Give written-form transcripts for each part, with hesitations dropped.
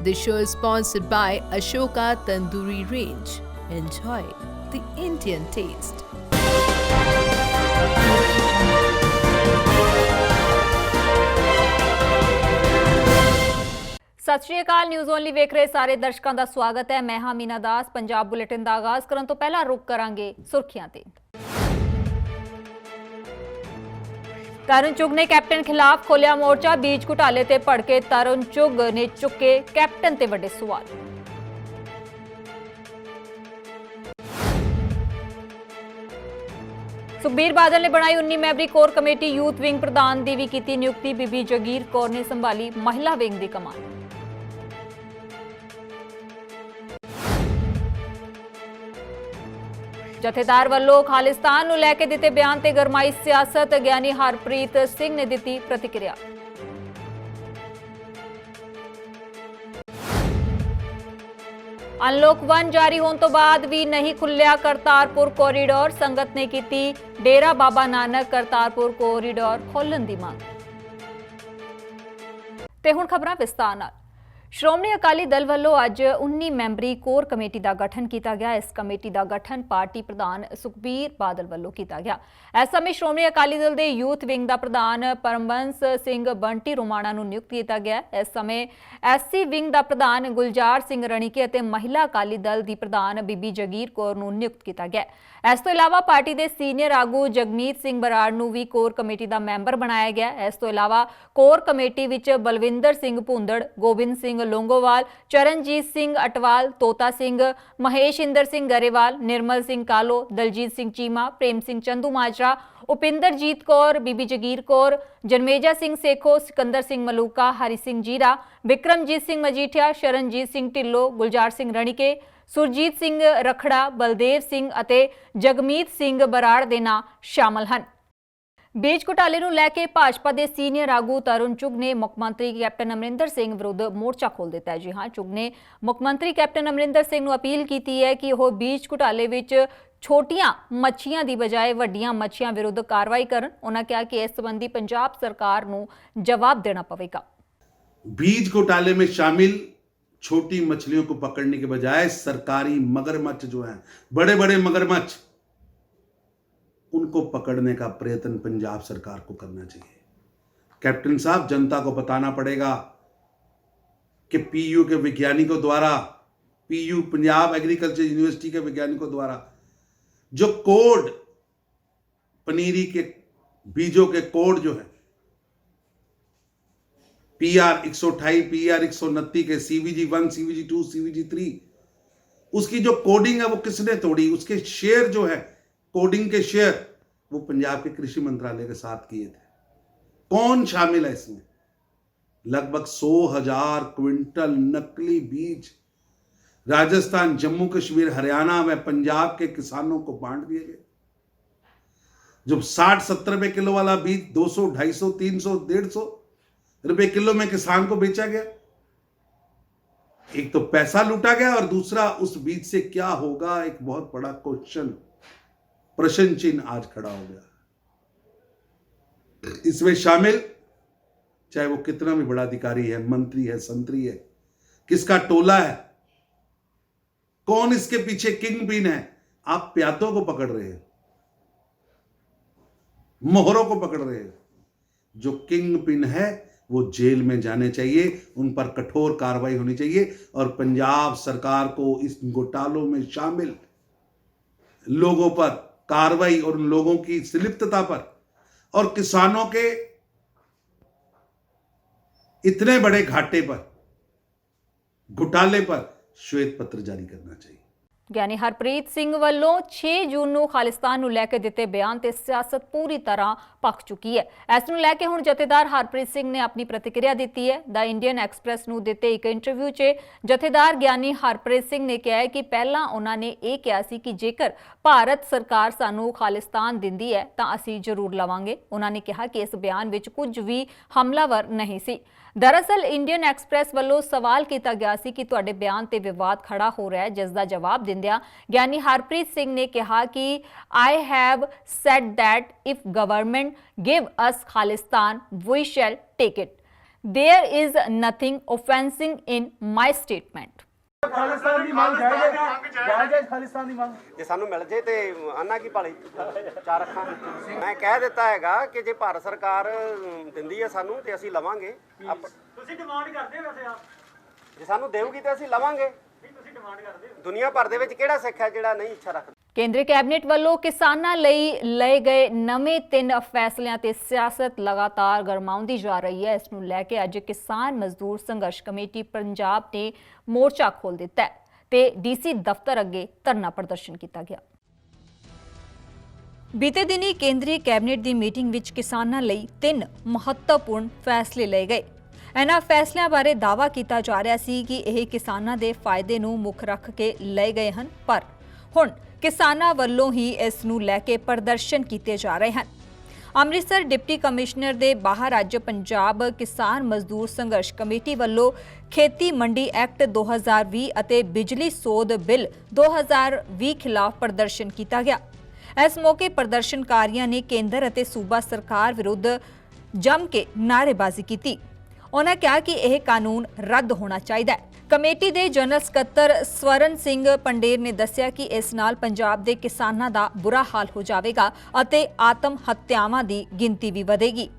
The show is sponsored by Ashoka Tandoori Range. Enjoy the Indian taste. ਸਤਿ ਸ਼੍ਰੀ ਅਕਾਲ। News only ਵੇਖ ਰਹੇ ਸਾਰੇ ਦਰਸ਼ਕਾਂ ਦਾ ਸਵਾਗਤ ਹੈ। ਮੈਂ ਹਾਂ ਮੀਨਾ ਦਾਸ। ਪੰਜਾਬ ਬੁਲੇਟਿਨ ਦਾ ਆਗਾਜ਼ ਕਰਨ ਤੋਂ ਪਹਿਲਾਂ ਰੁਕ ਕਰਾਂਗੇ ਸੁਰਖੀਆਂ ਤੇ। ਤਰੁਣ ਚੁੱਗ ਨੇ ਕੈਪਟਨ ਖਿਲਾਫ ਖੋਲਿਆ ਮੋਰਚਾ। ਬੀਜ ਘੁਟਾਲੇ ਤੇ ਭੜਕੇ ਤਰੁਣ ਚੁੱਗ ਨੇ ਚੁੱਕੇ ਕੈਪਟਨ ਤੇ ਵੱਡੇ ਸਵਾਲ। ਸੁਖਬੀਰ ਬਾਦਲ ਨੇ ਬਣਾਈ 19 ਮੈਂਬਰੀ ਕੋਰ ਕਮੇਟੀ। ਯੂਥ ਵਿੰਗ ਪ੍ਰਧਾਨ ਦੀ ਵੀ ਕੀਤੀ ਨਿਯੁਕਤੀ। ਬੀਬੀ ਜਗੀਰ ਕੌਰ ਨੇ ਸੰਭਾਲੀ ਮਹਿਲਾ ਵਿੰਗ ਦੀ ਕਮਾਨ। ਜਥੇਦਾਰ ਵੱਲੋਂ ਖਾਲਿਸਤਾਨ ਨੂੰ ਲੈ ਕੇ ਦਿੱਤੇ ਬਿਆਨ ਤੇ ਗਰਮਾਈ ਸਿਆਸਤ। ਗਿਆਨੀ ਹਰਪ੍ਰੀਤ ਸਿੰਘ ਨੇ ਦਿੱਤੀ ਪ੍ਰਤੀਕਿਰਿਆ। ਅਨਲੌਕ 1 ਜਾਰੀ ਹੋਣ ਤੋਂ ਬਾਅਦ ਵੀ ਨਹੀਂ ਖੁੱਲਿਆ ਕਰਤਾਰਪੁਰ ਕੋਰੀਡੋਰ। ਸੰਗਤ ਨੇ ਕੀਤੀ ਡੇਰਾ ਬਾਬਾ ਨਾਨਕ ਕਰਤਾਰਪੁਰ ਕੋਰੀਡੋਰ ਖੋਲ੍ਹਣ ਦੀ ਮੰਗ। ਤੇ ਹੁਣ ਖਬਰਾਂ ਵਿਸਤਾਰ ਨਾਲ। ਸ਼੍ਰੋਮਣੀ ਅਕਾਲੀ ਦਲ ਵੱਲੋਂ ਅੱਜ 19 ਮੈਂਬਰੀ ਕੋਰ ਕਮੇਟੀ ਦਾ ਗਠਨ ਕੀਤਾ ਗਿਆ। ਇਸ ਕਮੇਟੀ ਦਾ ਗਠਨ ਪਾਰਟੀ ਪ੍ਰਧਾਨ ਸੁਖਬੀਰ ਬਾਦਲ ਵੱਲੋਂ ਕੀਤਾ ਗਿਆ। ਇਸ ਸਮੇਂ ਸ਼੍ਰੋਮਣੀ ਅਕਾਲੀ ਦਲ ਦੇ ਯੂਥ ਵਿੰਗ ਦਾ ਪ੍ਰਧਾਨ ਪਰਮਬੰਸ ਸਿੰਘ ਬੰਟੀ ਰੋਮਾਣਾ ਨੂੰ ਨਿਯੁਕਤ ਕੀਤਾ ਗਿਆ। ਇਸ ਸਮੇਂ ਐਸਸੀ ਵਿੰਗ ਦਾ ਪ੍ਰਧਾਨ ਗੁਲਜ਼ਾਰ ਸਿੰਘ ਰਣੀਕੇ ਅਤੇ ਮਹਿਲਾ ਅਕਾਲੀ ਦਲ ਦੀ ਪ੍ਰਧਾਨ ਬੀਬੀ ਜਗੀਰ ਕੌਰ ਨੂੰ ਨਿਯੁਕਤ ਕੀਤਾ ਗਿਆ। ਇਸ ਤੋਂ ਇਲਾਵਾ ਪਾਰਟੀ ਦੇ ਸੀਨੀਅਰ ਆਗੂ ਜਗਮੀਤ ਸਿੰਘ ਬਰਾੜ ਨੂੰ ਵੀ ਕੋਰ ਕਮੇਟੀ ਦਾ ਮੈਂਬਰ ਬਣਾਇਆ ਗਿਆ। ਇਸ ਤੋਂ ਇਲਾਵਾ ਕੋਰ ਕਮੇਟੀ ਵਿੱਚ ਬਲਵਿੰਦਰ ਸਿੰਘ ਭੁੰਦੜ, ਗੋਬਿੰਦ ਸਿੰਘ ਲੋਂਗੋਵਾਲ, ਚਰਨਜੀਤ ਸਿੰਘ ਅਟਵਾਲ, ਤੋਤਾ ਸਿੰਘ, ਮਹੇਸ਼ ਇੰਦਰ ਸਿੰਘ ਗਰੇਵਾਲ, ਨਿਰਮਲ ਸਿੰਘ ਕਾਲੋ, ਦਲਜੀਤ ਸਿੰਘ ਚੀਮਾ, ਪ੍ਰੇਮ ਸਿੰਘ ਚੰਦੂ ਮਾਜਰਾ, ਉਪਿੰਦਰਜੀਤ ਕੌਰ, ਬੀਬੀ ਜਗੀਰ ਕੌਰ, ਜਨਮੇਜਾ ਸਿੰਘ ਸੇਖੋ, ਸਿਕੰਦਰ ਸਿੰਘ ਮਲੂਕਾ, ਹਰੀ ਸਿੰਘ ਜੀਰਾ, ਵਿਕਰਮਜੀਤ ਸਿੰਘ ਮਜੀਠੀਆ, ਸ਼ਰਨਜੀਤ ਸਿੰਘ ਢਿੱਲੋਂ, ਗੁਲਜ਼ਾਰ ਸਿੰਘ ਰਣੀਕੇ, ਸੁਰਜੀਤ ਸਿੰਘ ਰਖੜਾ, ਬਲਦੇਵ ਸਿੰਘ ਅਤੇ ਜਗਮੀਤ ਸਿੰਘ ਬਰਾੜ ਦੇ ਨਾਂ ਸ਼ਾਮਲ ਹਨ। ਬੀਜ ਘੁਟਾਲੇ ਨੂੰ ਲੈ ਕੇ ਭਾਜਪਾ ਦੇ ਸੀਨੀਅਰ ਆਗੂ ਤਰੁਣ ਚੁੱਗ ਨੇ ਮੁੱਖ ਮੰਤਰੀ ਕੈਪਟਨ ਅਮਰਿੰਦਰ ਸਿੰਘ ਵਿਰੁੱਧ ਮੋਰਚਾ ਖੋਲ੍ਹ ਦਿੱਤਾ ਹੈ। ਜੀ ਹਾਂ, ਚੁੱਗ ਨੇ ਮੁੱਖ ਮੰਤਰੀ ਕੈਪਟਨ ਅਮਰਿੰਦਰ ਸਿੰਘ ਨੂੰ ਅਪੀਲ ਕੀਤੀ ਹੈ ਕਿ ਉਹ ਬੀਜ ਘੁਟਾਲੇ ਵਿੱਚ ਛੋਟੀਆਂ ਮੱਛੀਆਂ ਦੀ ਬਜਾਏ ਵੱਡੀਆਂ ਮੱਛੀਆਂ ਵਿਰੁੱਧ ਕਾਰਵਾਈ ਕਰਨ। ਉਹਨਾਂ ਕਿਹਾ ਕਿ ਇਸ ਸੰਬੰਧੀ ਪੰਜਾਬ सरकार ਨੂੰ जवाब देना पड़ेगा। बीज घोटाले में शामिल छोटी मछलियों को पकड़ने के बजाय सरकारी मगरमच्छ जो हैं, बड़े बड़े मगरमच्छ, उनको पकड़ने का प्रयत्न पंजाब सरकार को करना चाहिए। कैप्टन साहब, जनता को बताना पड़ेगा कि पीयू के वैज्ञानिकों द्वारा, पीयू पंजाब एग्रीकल्चर यूनिवर्सिटी के वैज्ञानिकों द्वारा जो कोड, पनीरी के बीजों के कोड जो है PR 128, PR 129 के CVG 1, CVG 2, CVG 3, उसकी जो कोडिंग है वो किसने तोड़ी? उसके शेयर जो है, कोडिंग के शेयर, वो पंजाब के कृषि मंत्रालय के साथ किए थे। कौन शामिल है इसमें? लगभग 100,000 क्विंटल नकली बीज राजस्थान, जम्मू कश्मीर, हरियाणा में पंजाब के किसानों को बांट दिए गए। जो 60-70 रुपए किलो वाला बीज 200, 250, 300, 150 रुपए किलो में किसान को बेचा गया। एक तो पैसा लूटा गया और दूसरा उस बीज से क्या होगा, एक बहुत बड़ा क्वेश्चन, प्रश्न चिन्ह आज खड़ा हो गया। इसमें शामिल चाहे वो कितना भी बड़ा अधिकारी है, मंत्री है, संतरी है, किसका टोला है, कौन इसके पीछे किंग पिन है। आप प्यादों को पकड़ रहे हैं, मोहरों को पकड़ रहे हैं। जो किंग पिन है वो जेल में जाने चाहिए, उन पर कठोर कार्रवाई होनी चाहिए और पंजाब सरकार को इस घोटालों में शामिल लोगों पर कार्रवाई और उन लोगों की संलिप्तता पर और किसानों के इतने बड़े घाटे पर, घोटाले पर श्वेत पत्र जारी करना चाहिए। ਗਿਆਨੀ ਹਰਪ੍ਰੀਤ ਸਿੰਘ ਵੱਲੋਂ 6 ਜੂਨ ਨੂੰ ਖਾਲਿਸਤਾਨ ਨੂੰ ਲੈ ਕੇ ਦਿੱਤੇ ਬਿਆਨ ਤੇ ਸਿਆਸਤ ਪੂਰੀ ਤਰ੍ਹਾਂ ਪੱਕ ਚੁੱਕੀ ਹੈ। ਇਸ ਨੂੰ ਲੈ ਕੇ ਹੁਣ ਜਥੇਦਾਰ ਹਰਪ੍ਰੀਤ ਸਿੰਘ ਨੇ ਆਪਣੀ ਪ੍ਰਤੀਕਿਰਿਆ ਦਿੱਤੀ ਹੈ। ਦਾ ਇੰਡੀਅਨ ਐਕਸਪ੍ਰੈਸ ਨੂੰ ਦਿੱਤੇ ਇੱਕ ਇੰਟਰਵਿਊ 'ਚ ਜਥੇਦਾਰ ਗਿਆਨੀ ਹਰਪ੍ਰੀਤ ਸਿੰਘ ਨੇ ਕਿਹਾ ਹੈ ਕਿ ਪਹਿਲਾਂ ਉਹਨਾਂ ਨੇ ਇਹ ਕਿਹਾ ਸੀ ਕਿ ਜੇਕਰ ਭਾਰਤ ਸਰਕਾਰ ਸਾਨੂੰ ਖਾਲਿਸਤਾਨ ਦਿੰਦੀ ਹੈ ਤਾਂ ਅਸੀਂ ਜ਼ਰੂਰ ਲਵਾਂਗੇ। ਉਹਨਾਂ ਨੇ ਕਿਹਾ ਕਿ ਇਸ ਬਿਆਨ ਵਿੱਚ ਕੁਝ ਵੀ ਹਮਲਾਵਰ ਨਹੀਂ ਸੀ। दरअसल इंडियन एक्सप्रैस ਵੱਲੋਂ सवाल किया गया ਸੀ कि ਤੁਹਾਡੇ ਬਿਆਨ ਤੇ ਵਿਵਾਦ ਖੜਾ ਹੋ ਰਿਹਾ ਹੈ, ਜਿਸ ਦਾ ਜਵਾਬ ਦਿੰਦਿਆਂ ਗਿਆਨੀ ਹਰਪ੍ਰੀਤ ਸਿੰਘ ਨੇ ਕਿਹਾ ਕਿ I have said that if government give us Khalistan, we shall take it. There is nothing offensive in my statement. Khalistan ਦੀ ਮੰਗ ਜਾਇਜ਼ ਖਾਲਿਸਤਾਨ ਦੀ ਮੰਗ ਜੇ ਸਾਨੂੰ ਮਿਲ ਜੇ ਤੇ ਆਨਾ ਕੀ ਭਾਲੀ ਚਾਰ ਅੱਖਾਂ ਮੈਂ ਕਹਿ ਦਿੱਤਾ ਹੈਗਾ ਕਿ ਜੇ ਭਾਰਤ ਸਰਕਾਰ ਦਿੰਦੀ ਹੈ ਸਾਨੂੰ ਤੇ ਅਸੀਂ ਲਵਾਂਗੇ। ਤੁਸੀਂ ਡਿਮਾਂਡ ਕਰਦੇ ਹੋ ਵੈਸੇ ਆਪ ਜੇ ਸਾਨੂੰ ਦੇਊਗੀ ਤੇ ਅਸੀਂ ਲਵਾਂਗੇ। ਤੁਸੀਂ ਡਿਮਾਂਡ ਕਰਦੇ ਹੋ ਦੁਨੀਆ ਭਰ ਦੇ ਵਿੱਚ ਕਿਹੜਾ ਸਿੱਖ ਹੈ ਜਿਹੜਾ ਨਹੀਂ ਇੱਛਾ ਰੱਖਦਾ। ਕੇਂਦਰੀ ਕੈਬਨਿਟ ਵੱਲੋਂ ਕਿਸਾਨਾਂ ਲਈ ਲਏ ਗਏ ਨਵੇਂ 3 ਫੈਸਲਿਆਂ ਤੇ ਸਿਆਸਤ ਲਗਾਤਾਰ ਗਰਮਾਉਂਦੀ ਜਾ ਰਹੀ ਹੈ। ਇਸ ਨੂੰ ਲੈ ਕੇ ਅੱਜ ਕਿਸਾਨ ਮਜ਼ਦੂਰ ਸੰਘਰਸ਼ ਕਮੇਟੀ ਪੰਜਾਬ ਨੇ ਮੋਰਚਾ ਖੋਲ੍ਹ ਦਿੱਤਾ ਹੈ ਤੇ ਡੀਸੀ ਦਫ਼ਤਰ ਅੱਗੇ ਧਰਨਾ ਪ੍ਰਦਰਸ਼ਨ ਕੀਤਾ ਗਿਆ। ਬੀਤੇ ਦਿਨੀ ਕੇਂਦਰੀ ਕੈਬਨਿਟ ਦੀ ਮੀਟਿੰਗ ਵਿੱਚ ਕਿਸਾਨਾਂ ਲਈ 3 ਮਹੱਤਵਪੂਰਨ ਫੈਸਲੇ ਲਏ ਗਏ। ਇਹਨਾਂ ਫੈਸਲਿਆਂ ਬਾਰੇ ਦਾਅਵਾ ਕੀਤਾ ਜਾ ਰਿਹਾ ਸੀ ਕਿ ਇਹ ਕਿਸਾਨਾਂ ਦੇ ਫਾਇਦੇ ਨੂੰ ਮੁੱਖ ਰੱਖ ਕੇ ਲਏ ਗਏ ਹਨ, ਪਰ ਹੁਣ ਕਿਸਾਨਾਂ ਵੱਲੋਂ ਹੀ ਇਸ ਨੂੰ ਲੈ ਕੇ ਪ੍ਰਦਰਸ਼ਨ ਕੀਤੇ ਜਾ ਰਹੇ ਹਨ। ਅੰਮ੍ਰਿਤਸਰ ਡਿਪਟੀ ਕਮਿਸ਼ਨਰ ਦੇ ਬਾਹਰ ਅੱਜ ਪੰਜਾਬ ਕਿਸਾਨ ਮਜ਼ਦੂਰ ਸੰਘਰਸ਼ ਕਮੇਟੀ ਵੱਲੋਂ ਖੇਤੀ ਮੰਡੀ ਐਕਟ 2020 ਅਤੇ ਬਿਜਲੀ ਸੋਧ ਬਿੱਲ 2020 ਖਿਲਾਫ ਪ੍ਰਦਰਸ਼ਨ ਕੀਤਾ ਗਿਆ। ਇਸ ਮੌਕੇ ਪ੍ਰਦਰਸ਼ਨਕਾਰੀਆਂ ਨੇ ਕੇਂਦਰ ਅਤੇ ਸੂਬਾ ਸਰਕਾਰ ਵਿਰੁੱਧ ਜੰਮ ਕੇ ਨਾਅਰੇਬਾਜ਼ੀ ਕੀਤੀ। ਉਨ੍ਹਾਂ ਕਿਹਾ ਕਿ ਇਹ ਕਾਨੂੰਨ ਰੱਦ ਹੋਣਾ ਚਾਹੀਦਾ ਹੈ। ਕਮੇਟੀ ਦੇ ਜਨਰਲ ਸਕੱਤਰ ਸਵਰਨ ਸਿੰਘ ਪੰਡੇਰ ਨੇ ਦੱਸਿਆ ਕਿ ਇਸ ਨਾਲ ਪੰਜਾਬ ਦੇ ਕਿਸਾਨਾਂ ਦਾ ਬੁਰਾ ਹਾਲ ਹੋ ਜਾਵੇਗਾ ਅਤੇ ਆਤਮ ਹੱਤਿਆਵਾਂ ਦੀ ਗਿਣਤੀ ਵੀ ਵਧੇਗੀ।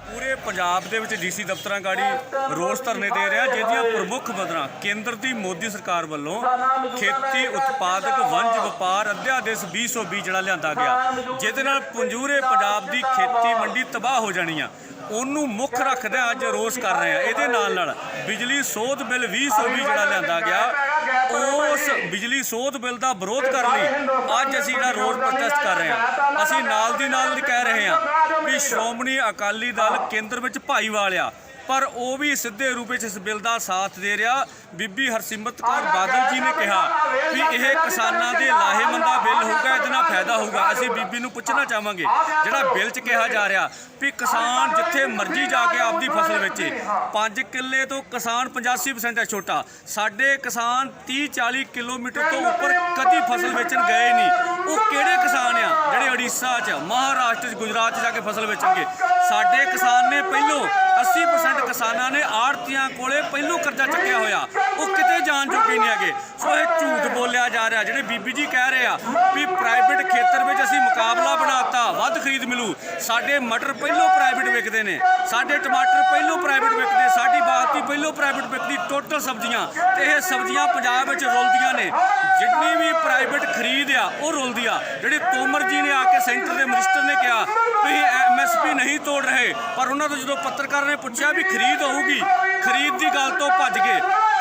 ਪੂਰੇ ਪੰਜਾਬ ਦੇ ਵਿੱਚ ਡੀਸੀ ਦਫ਼ਤਰਾਂ ਗਾੜੀ ਰੋਸ ਧਰਨੇ ਦੇ ਰਿਹਾ, ਜਿਹਦੀਆਂ ਪ੍ਰਮੁੱਖ ਵਜ੍ਹਾ ਕੇਂਦਰ ਦੀ ਮੋਦੀ ਸਰਕਾਰ ਵੱਲੋਂ ਖੇਤੀ ਉਤਪਾਦਕ ਵਣਜ ਵਪਾਰ ਅਧਿਆਦੇਸ਼ 2020 ਜਿਹੜਾ ਲਿਆਂਦਾ ਗਿਆ, ਜਿਹਦੇ ਨਾਲ ਪੂਰੇ ਪੰਜਾਬ ਦੀ ਖੇਤੀ ਮੰਡੀ ਤਬਾਹ ਹੋ ਜਾਣੀ ਆ। ਉਹਨੂੰ ਮੁੱਖ ਰੱਖਦਿਆਂ ਅੱਜ ਰੋਸ ਕਰ ਰਹੇ ਆ। ਇਹਦੇ ਨਾਲ ਬਿਜਲੀ ਸੋਧ ਬਿੱਲ 2020 ਜਿਹੜਾ ਲਿਆਂਦਾ ਗਿਆ, ਉਸ ਬਿਜਲੀ ਸੋਧ ਬਿੱਲ ਦਾ ਵਿਰੋਧ ਕਰਨ ਲਈ ਅੱਜ ਅਸੀਂ ਜਿਹੜਾ ਰੋਸ ਪ੍ਰੋਟੈਸਟ ਕਰ ਰਹੇ ਹਾਂ। ਅਸੀਂ ਨਾਲ ਦੀ ਨਾਲ ਕਹਿ ਰਹੇ ਹਾਂ ਵੀ ਸ਼੍ਰੋਮਣੀ ਅਕਾਲੀ ਦਲ ਕੇਂਦਰ ਵਿੱਚ ਭਾਈਵਾਲ ਆ, ਪਰ ਉਹ ਵੀ ਸਿੱਧੇ ਰੂਪ ਵਿੱਚ ਇਸ ਬਿੱਲ ਦਾ ਸਾਥ ਦੇ ਰਿਹਾ। ਬੀਬੀ ਹਰਸਿਮਰਤ ਕੌਰ ਬਾਦਲ ਜੀ ਨੇ ਕਿਹਾ ਵੀ ਇਹ ਕਿਸਾਨਾਂ ਦੇ ਲਾਹੇਮੰਦਾ ਬਿੱਲ ਹੋਊਗਾ, ਇਹਦੇ ਨਾਲ ਫਾਇਦਾ ਹੋਊਗਾ। ਅਸੀਂ ਬੀਬੀ ਨੂੰ ਪੁੱਛਣਾ ਚਾਹਾਂਗੇ, ਜਿਹੜਾ ਬਿੱਲ 'ਚ ਕਿਹਾ ਜਾ ਰਿਹਾ ਵੀ ਕਿਸਾਨ ਜਿੱਥੇ ਮਰਜ਼ੀ ਜਾ ਕੇ ਆਪਦੀ ਫਸਲ ਵੇਚੇ, 5 ਕਿੱਲੇ ਤੋਂ ਕਿਸਾਨ 85% ਹੈ ਛੋਟਾ। ਸਾਡੇ ਕਿਸਾਨ 30-40 ਕਿਲੋਮੀਟਰ ਤੋਂ ਉੱਪਰ ਕਦੀ ਫਸਲ ਵੇਚਣ ਗਏ ਨਹੀਂ। ਉਹ ਕਿਹੜੇ ਕਿਸਾਨ ਆ ਜਿਹੜੇ ਉੜੀਸਾ 'ਚ, ਮਹਾਰਾਸ਼ਟਰ 'ਚ, ਗੁਜਰਾਤ 'ਚ ਜਾ ਕੇ ਫਸਲ ਵੇਚਣਗੇ? ਸਾਡੇ ਕਿਸਾਨ ਨੇ ਪਹਿਲੋਂ 80% ਕਿਸਾਨਾਂ ਨੇ ਆੜਤੀਆਂ ਕੋਲੇ ਪਹਿਲੋਂ ਕਰਜ਼ਾ ਚੱਕਿਆ ਹੋਇਆ, ਉਹ ਕਿਤੇ ਜਾਣ ਜੋਗੇ ਨਹੀਂ ਹੈਗੇ। ਸੋ ਇਹ ਝੂਠ ਬੋਲਿਆ ਜਾ ਰਿਹਾ। ਜਿਹੜੇ ਬੀਬੀ ਜੀ ਕਹਿ ਰਹੇ ਆ ਵੀ ਪ੍ਰਾਈਵੇਟ ਖੇਤਰ ਵਿੱਚ ਅਸੀਂ ਮੁਕਾਬਲਾ ਬਣਾਤਾ, ਵੱਧ ਖਰੀਦ ਮਿਲੂ। ਸਾਡੇ ਮਟਰ ਪਹਿਲੋਂ ਪ੍ਰਾਈਵੇਟ ਵਿਕਦੇ ਨੇ, ਸਾਡੇ ਟਮਾਟਰ ਪਹਿਲੋਂ ਪ੍ਰਾਈਵੇਟ ਵਿਕਦੇ, ਸਾਡੀ ਬਾਸਮਤੀ ਪਹਿਲੋਂ ਪ੍ਰਾਈਵੇਟ ਵਿਕਦੀ। ਟੋਟਲ ਸਬਜ਼ੀਆਂ ਤੇ ਇਹ ਸਬਜ਼ੀਆਂ ਪੰਜਾਬ ਵਿੱਚ ਰੁਲਦੀਆਂ ਨੇ। ਜਿੰਨੀ ਵੀ ਪ੍ਰਾਈਵੇਟ ਖਰੀਦ ਆ ਉਹ ਰੁਲਦੀ ਆ। ਜਿਹੜੇ ਤੋਮਰ ਜੀ ਨੇ ਆ ਕੇ ਸੈਂਟਰ ਦੇ ਮਿਨਿਸਟਰ ਨੇ ਕਿਹਾ ਵੀ MSP ਨਹੀਂ ਤੋੜ ਰਹੇ, ਪਰ ਉਹਨਾਂ ਤੋਂ ਜਦੋਂ ਪੱਤਰਕਾਰ ਨੇ ਪੁੱਛਿਆ ਵੀ ਖਰੀਦ ਹੋਊਗੀ, ਖਰੀਦ ਦੀ ਗੱਲ ਤੋਂ ਭੱਜ ਗਏ।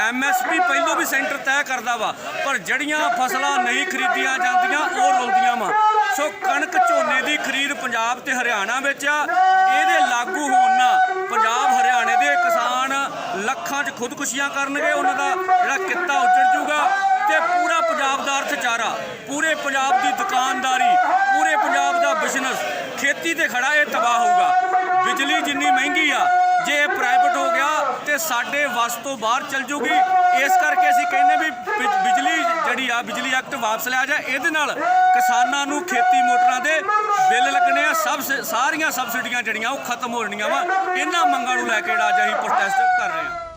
MSP ਪਹਿਲੋਂ ਵੀ ਸੈਂਟਰ ਤੈਅ ਕਰਦਾ ਵਾ, ਪਰ ਜਿਹੜੀਆਂ ਫਸਲਾਂ ਨਹੀਂ ਖਰੀਦੀਆਂ ਜਾਂਦੀਆਂ ਉਹ ਰੁਲਦੀਆਂ ਵਾ। ਸੋ ਕਣਕ ਝੋਨੇ ਦੀ ਖਰੀਦ ਪੰਜਾਬ ਤੇ ਹਰਿਆਣਾ ਵਿੱਚ ਆ। ਇਹਦੇ ਲਾਗੂ ਹੋਣ ਨਾਲ ਪੰਜਾਬ ਹਰਿਆਣੇ ਦੇ ਕਿਸਾਨ ਲੱਖਾਂ 'ਚ ਖੁਦਕੁਸ਼ੀਆਂ ਕਰਨਗੇ, ਉਹਨਾਂ ਦਾ ਜਿਹੜਾ ਕਿੱਤਾ ਉੱਜੜ ਜੂਗਾ ਤੇ ਪੂਰਾ ਪੰਜਾਬ ਦਾ ਅਰਥਚਾਰਾ, ਪੂਰੇ ਪੰਜਾਬ ਦੀ ਦੁਕਾਨਦਾਰੀ, ਪੂਰੇ ਪੰਜਾਬ ਦਾ ਬਿਜ਼ਨਸ ਖੇਤੀ ਤੇ ਖੜਾ, ਇਹ ਤਬਾਹ ਹੋਊਗਾ। ਬਿਜਲੀ ਜਿੰਨੀ ਮਹਿੰਗੀ ਆ, ਜੇ ਇਹ ਪ੍ਰਾਈਵੇਟ ਹੋ ਗਿਆ ਤੇ ਸਾਡੇ ਵੱਸ ਤੋਂ ਬਾਹਰ ਚਲ ਜੂਗੀ। ਇਸ ਕਰਕੇ ਅਸੀਂ ਕਹਿੰਦੇ ਵੀ ਬਿਜਲੀ ਜਿਹੜੀ ਆ, ਬਿਜਲੀ ਐਕਟ ਵਾਪਸ ਲਿਆ ਜਾਏ। ਇਹਦੇ ਨਾਲ ਕਿਸਾਨਾਂ ਨੂੰ ਖੇਤੀ ਮੋਟਰਾਂ ਦੇ ਬਿੱਲ ਲੱਗਣੇ ਆ, ਸਾਰੀਆਂ ਸਬਸਿਡੀਆਂ ਜਿਹੜੀਆਂ ਉਹ ਖਤਮ ਹੋ ਜਾਣੀਆਂ ਵਾ। ਇਹਨਾਂ ਮੰਗਾਂ ਨੂੰ ਲੈ ਕੇ ਜਿਹੜਾ ਅੱਜ ਅਸੀਂ ਪ੍ਰੋਟੈਸਟ ਕਰ ਰਹੇ ਹਾਂ।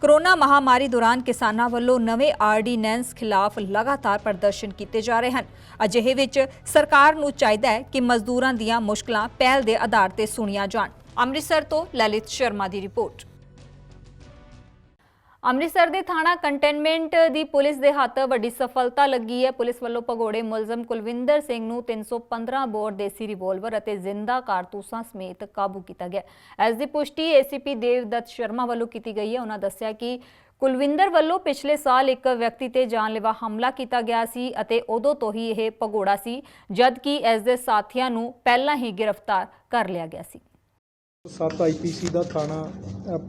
ਕੋਰੋਨਾ ਮਹਾਮਾਰੀ ਦੌਰਾਨ ਕਿਸਾਨਾਂ ਵੱਲੋਂ ਨਵੇਂ ਆਰਡੀਨੈਂਸ ਖਿਲਾਫ ਲਗਾਤਾਰ ਪ੍ਰਦਰਸ਼ਨ ਕੀਤੇ ਜਾ ਰਹੇ ਹਨ। ਅਜਿਹੇ ਵਿੱਚ ਸਰਕਾਰ ਨੂੰ ਚਾਹੀਦਾ ਹੈ ਕਿ ਮਜ਼ਦੂਰਾਂ ਦੀਆਂ ਮੁਸ਼ਕਲਾਂ ਪਹਿਲ ਦੇ ਆਧਾਰ ਤੇ ਸੁਣੀਆਂ ਜਾਣ। ਅੰਮ੍ਰਿਤਸਰ ਤੋਂ ਲਲਿਤ ਸ਼ਰਮਾ ਦੀ ਰਿਪੋਰਟ। ਅੰਮ੍ਰਿਤਸਰ ਦੇ ਥਾਣਾ ਕੰਟੇਨਮੈਂਟ ਦੀ ਪੁਲਿਸ ਦੇ ਹੱਥ ਵੱਡੀ ਸਫਲਤਾ ਲੱਗੀ ਹੈ। ਪੁਲਿਸ ਵੱਲੋਂ ਭਗੌੜੇ ਮੁਲਜ਼ਮ ਕੁਲਵਿੰਦਰ ਸਿੰਘ ਨੂੰ 315 ਬੋਰ ਦੇਸੀ ਰਿਵਾਲਵਰ ਅਤੇ ਜ਼ਿੰਦਾ ਕਾਰਤੂਸਾਂ ਸਮੇਤ ਕਾਬੂ ਕੀਤਾ ਗਿਆ। ਇਸ ਦੀ ਪੁਸ਼ਟੀ ACP ਦੇਵਦੱਤ ਸ਼ਰਮਾ ਵੱਲੋਂ ਕੀਤੀ ਗਈ ਹੈ। ਉਹਨਾਂ ਦੱਸਿਆ ਕਿ ਕੁਲਵਿੰਦਰ ਵੱਲੋਂ ਪਿਛਲੇ ਸਾਲ ਇੱਕ ਵਿਅਕਤੀ ਤੇ ਜਾਨਲੇਵਾ ਹਮਲਾ ਕੀਤਾ ਗਿਆ ਸੀ ਅਤੇ ਉਦੋਂ ਤੋਂ ਹੀ ਇਹ ਭਗੌੜਾ ਸੀ, ਜਦਕਿ ਇਸ ਦੇ ਸਾਥੀਆਂ ਨੂੰ ਪਹਿਲਾਂ ਹੀ ਗ੍ਰਿਫਤਾਰ ਕਰ ਲਿਆ ਗਿਆ ਸੀ। 7 IPC ਦਾ ਥਾਣਾ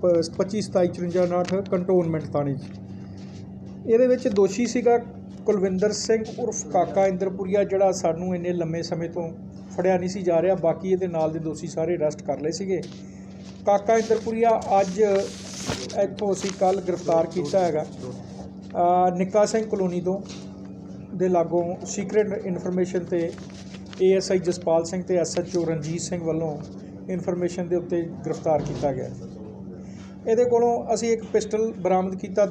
25/27/54 ਕੰਟੋਨਮੈਂਟ ਥਾਣੇ 'ਚ ਇਹਦੇ ਵਿੱਚ ਦੋਸ਼ੀ ਸੀਗਾ ਕੁਲਵਿੰਦਰ ਸਿੰਘ ਉਰਫ ਕਾਕਾ ਇੰਦਰਪੁਰੀਆ, ਜਿਹੜਾ ਸਾਨੂੰ ਇੰਨੇ ਲੰਮੇ ਸਮੇਂ ਤੋਂ ਫੜਿਆ ਨਹੀਂ ਸੀ ਜਾ ਰਿਹਾ। ਬਾਕੀ ਇਹਦੇ ਨਾਲ ਦੇ ਦੋਸ਼ੀ ਸਾਰੇ ਅਰੈਸਟ ਕਰ ਲਏ ਸੀਗੇ। ਕਾਕਾ ਇੰਦਰਪੁਰੀਆ ਅੱਜ ਇੱਥੋਂ ਅਸੀਂ ਕੱਲ੍ਹ ਗ੍ਰਿਫਤਾਰ ਕੀਤਾ ਹੈਗਾ ਨਿੱਕਾ ਸਿੰਘ ਕਲੋਨੀ ਤੋਂ ਦੇ ਲਾਗੋਂ ਸੀਕ੍ਰੇਟ ਇਨਫੋਰਮੇਸ਼ਨ ਤੇ ASI ਜਸਪਾਲ ਸਿੰਘ ਤੇ SHO ਰਣਜੀਤ ਸਿੰਘ ਵੱਲੋਂ ਇਨਫੋਰਮੇਸ਼ਨ ਦੇ ਉੱਤੇ ਗ੍ਰਿਫਤਾਰ ਕੀਤਾ ਗਿਆ। ਇਹਦੇ ਕੋਲੋਂ ਅਸੀਂ ਇੱਕ ਪਿਸਟਲ ਬਰਾਮਦ ਕੀਤਾ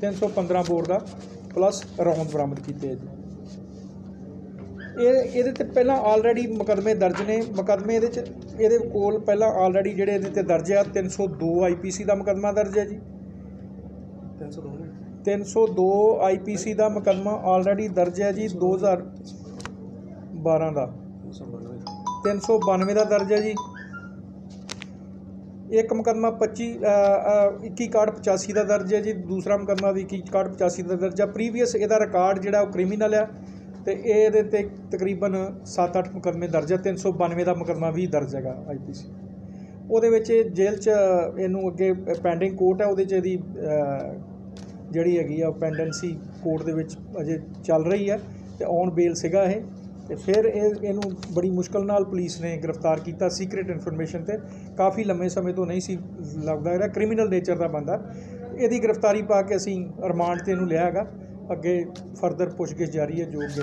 315 ਬੋਰ ਦਾ ਪਲੱਸ ਰੌਂਦ ਬਰਾਮਦ ਕੀਤੇ ਜੀ। ਇਹਦੇ ਤੇ ਪਹਿਲਾਂ ਆਲਰੇਡੀ ਮੁਕੱਦਮੇ ਦਰਜ ਨੇ। ਮੁਕੱਦਮੇ ਇਹਦੇ ਕੋਲ ਪਹਿਲਾਂ ਆਲਰੇਡੀ ਜਿਹੜੇ ਇਹਦੇ ਤੇ ਦਰਜ ਆ 302 IPC ਦਾ ਮੁਕੱਦਮਾ ਦਰਜ ਹੈ ਜੀ। 302 IPC ਦਾ ਮੁਕੱਦਮਾ ਆਲਰੇਡੀ ਦਰਜ ਹੈ ਜੀ 2012 ਦਾ। 392 ਦਾ ਦਰਜ ਹੈ ਜੀ। ਇੱਕ ਮੁਕੱਦਮਾ 21/85 ਦਾ ਦਰਜ ਹੈ ਜੀ। ਦੂਸਰਾ ਮੁਕੱਦਮਾ ਵੀ 21/85 ਦਾ ਦਰਜ ਹੈ। ਪ੍ਰੀਵੀਅਸ ਇਹਦਾ ਰਿਕਾਰਡ ਜਿਹੜਾ ਉਹ ਕ੍ਰਿਮੀਨਲ ਆ ਤੇ ਇਹਦੇ ਤੇ ਤਕਰੀਬਨ 7-8 ਮੁਕੱਦਮੇ ਦਰਜ ਹੈ। 392 ਦਾ ਮੁਕੱਦਮਾ ਵੀ ਦਰਜ ਹੈਗਾ IPC। ਉਹਦੇ ਵਿੱਚ ਜੇਲ੍ਹ 'ਚ ਇਹਨੂੰ ਅੱਗੇ ਪੈਂਡਿੰਗ ਕੋਰਟ ਹੈ, ਉਹਦੇ 'ਚ ਇਹਦੀ ਜਿਹੜੀ ਹੈਗੀ ਆ ਪੈਂਡੈਂਸੀ ਕੋਰਟ ਦੇ ਵਿੱਚ ਅਜੇ ਚੱਲ ਰਹੀ ਹੈ ਤੇ ਔਨ ਬੇਲ ਸੀਗਾ ਇਹ। ਤੇ ਫਿਰ ਇਹਨੂੰ ਬੜੀ ਮੁਸ਼ਕਲ ਨਾਲ ਪੁਲਿਸ ਨੇ ਗ੍ਰਿਫਤਾਰ ਕੀਤਾ ਸੀਕ੍ਰੀਟ ਇਨਫੋਰਮੇਸ਼ਨ ਤੇ। ਕਾਫੀ ਲੰਮੇ ਸਮੇਂ ਤੋਂ ਨਹੀਂ ਸੀ ਲੱਗਦਾ, ਇਹਦਾ ਕ੍ਰਿਮੀਨਲ ਨੇਚਰ ਦਾ ਬੰਦਾ। ਇਹਦੀ ਗ੍ਰਿਫਤਾਰੀ ਪਾ ਕੇ ਅਸੀਂ ਰਿਮਾਂਡ ਤੇ ਇਹਨੂੰ ਲਿਆ ਹੈਗਾ। ਅੱਗੇ ਫਰਦਰ ਪੁੱਛਗਿੱਛ ਜਾਰੀ ਹੈ, ਜੋ ਅੱਗੇ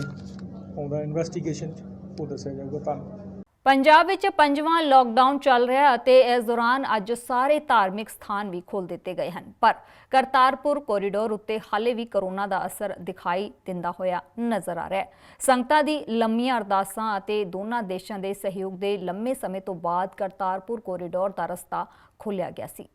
ਆਉਂਦਾ ਇਨਵੈਸਟੀਗੇਸ਼ਨ 'ਚ ਉਹ ਦੱਸਿਆ ਜਾਊਗਾ ਤੁਹਾਨੂੰ। ਪੰਜਾਬ ਵਿੱਚ 5ਵਾਂ ਲਾਕਡਾਊਨ ਚੱਲ ਰਿਹਾ ਅਤੇ ਇਸ ਦੌਰਾਨ ਅੱਜ ਸਾਰੇ ਧਾਰਮਿਕ ਸਥਾਨ ਵੀ ਖੋਲ੍ਹ ਦਿੱਤੇ ਗਏ ਹਨ, ਪਰ ਕਰਤਾਰਪੁਰ ਕੋਰੀਡੋਰ ਉੱਤੇ ਹਾਲੇ ਵੀ ਕਰੋਨਾ ਦਾ ਅਸਰ ਦਿਖਾਈ ਦਿੰਦਾ ਹੋਇਆ ਨਜ਼ਰ ਆ ਰਿਹਾ ਹੈ। ਸੰਗਤਾਂ ਦੀ ਲੰਮੀਆਂ ਅਰਦਾਸਾਂ ਅਤੇ ਦੋਨਾਂ ਦੇਸ਼ਾਂ ਦੇ ਸਹਿਯੋਗ ਦੇ ਲੰਮੇ ਸਮੇਂ ਤੋਂ ਬਾਅਦ ਕਰਤਾਰਪੁਰ ਕੋਰੀਡੋਰ ਦਾ ਰਸਤਾ ਖੋਲ੍ਹਿਆ ਗਿਆ ਸੀ।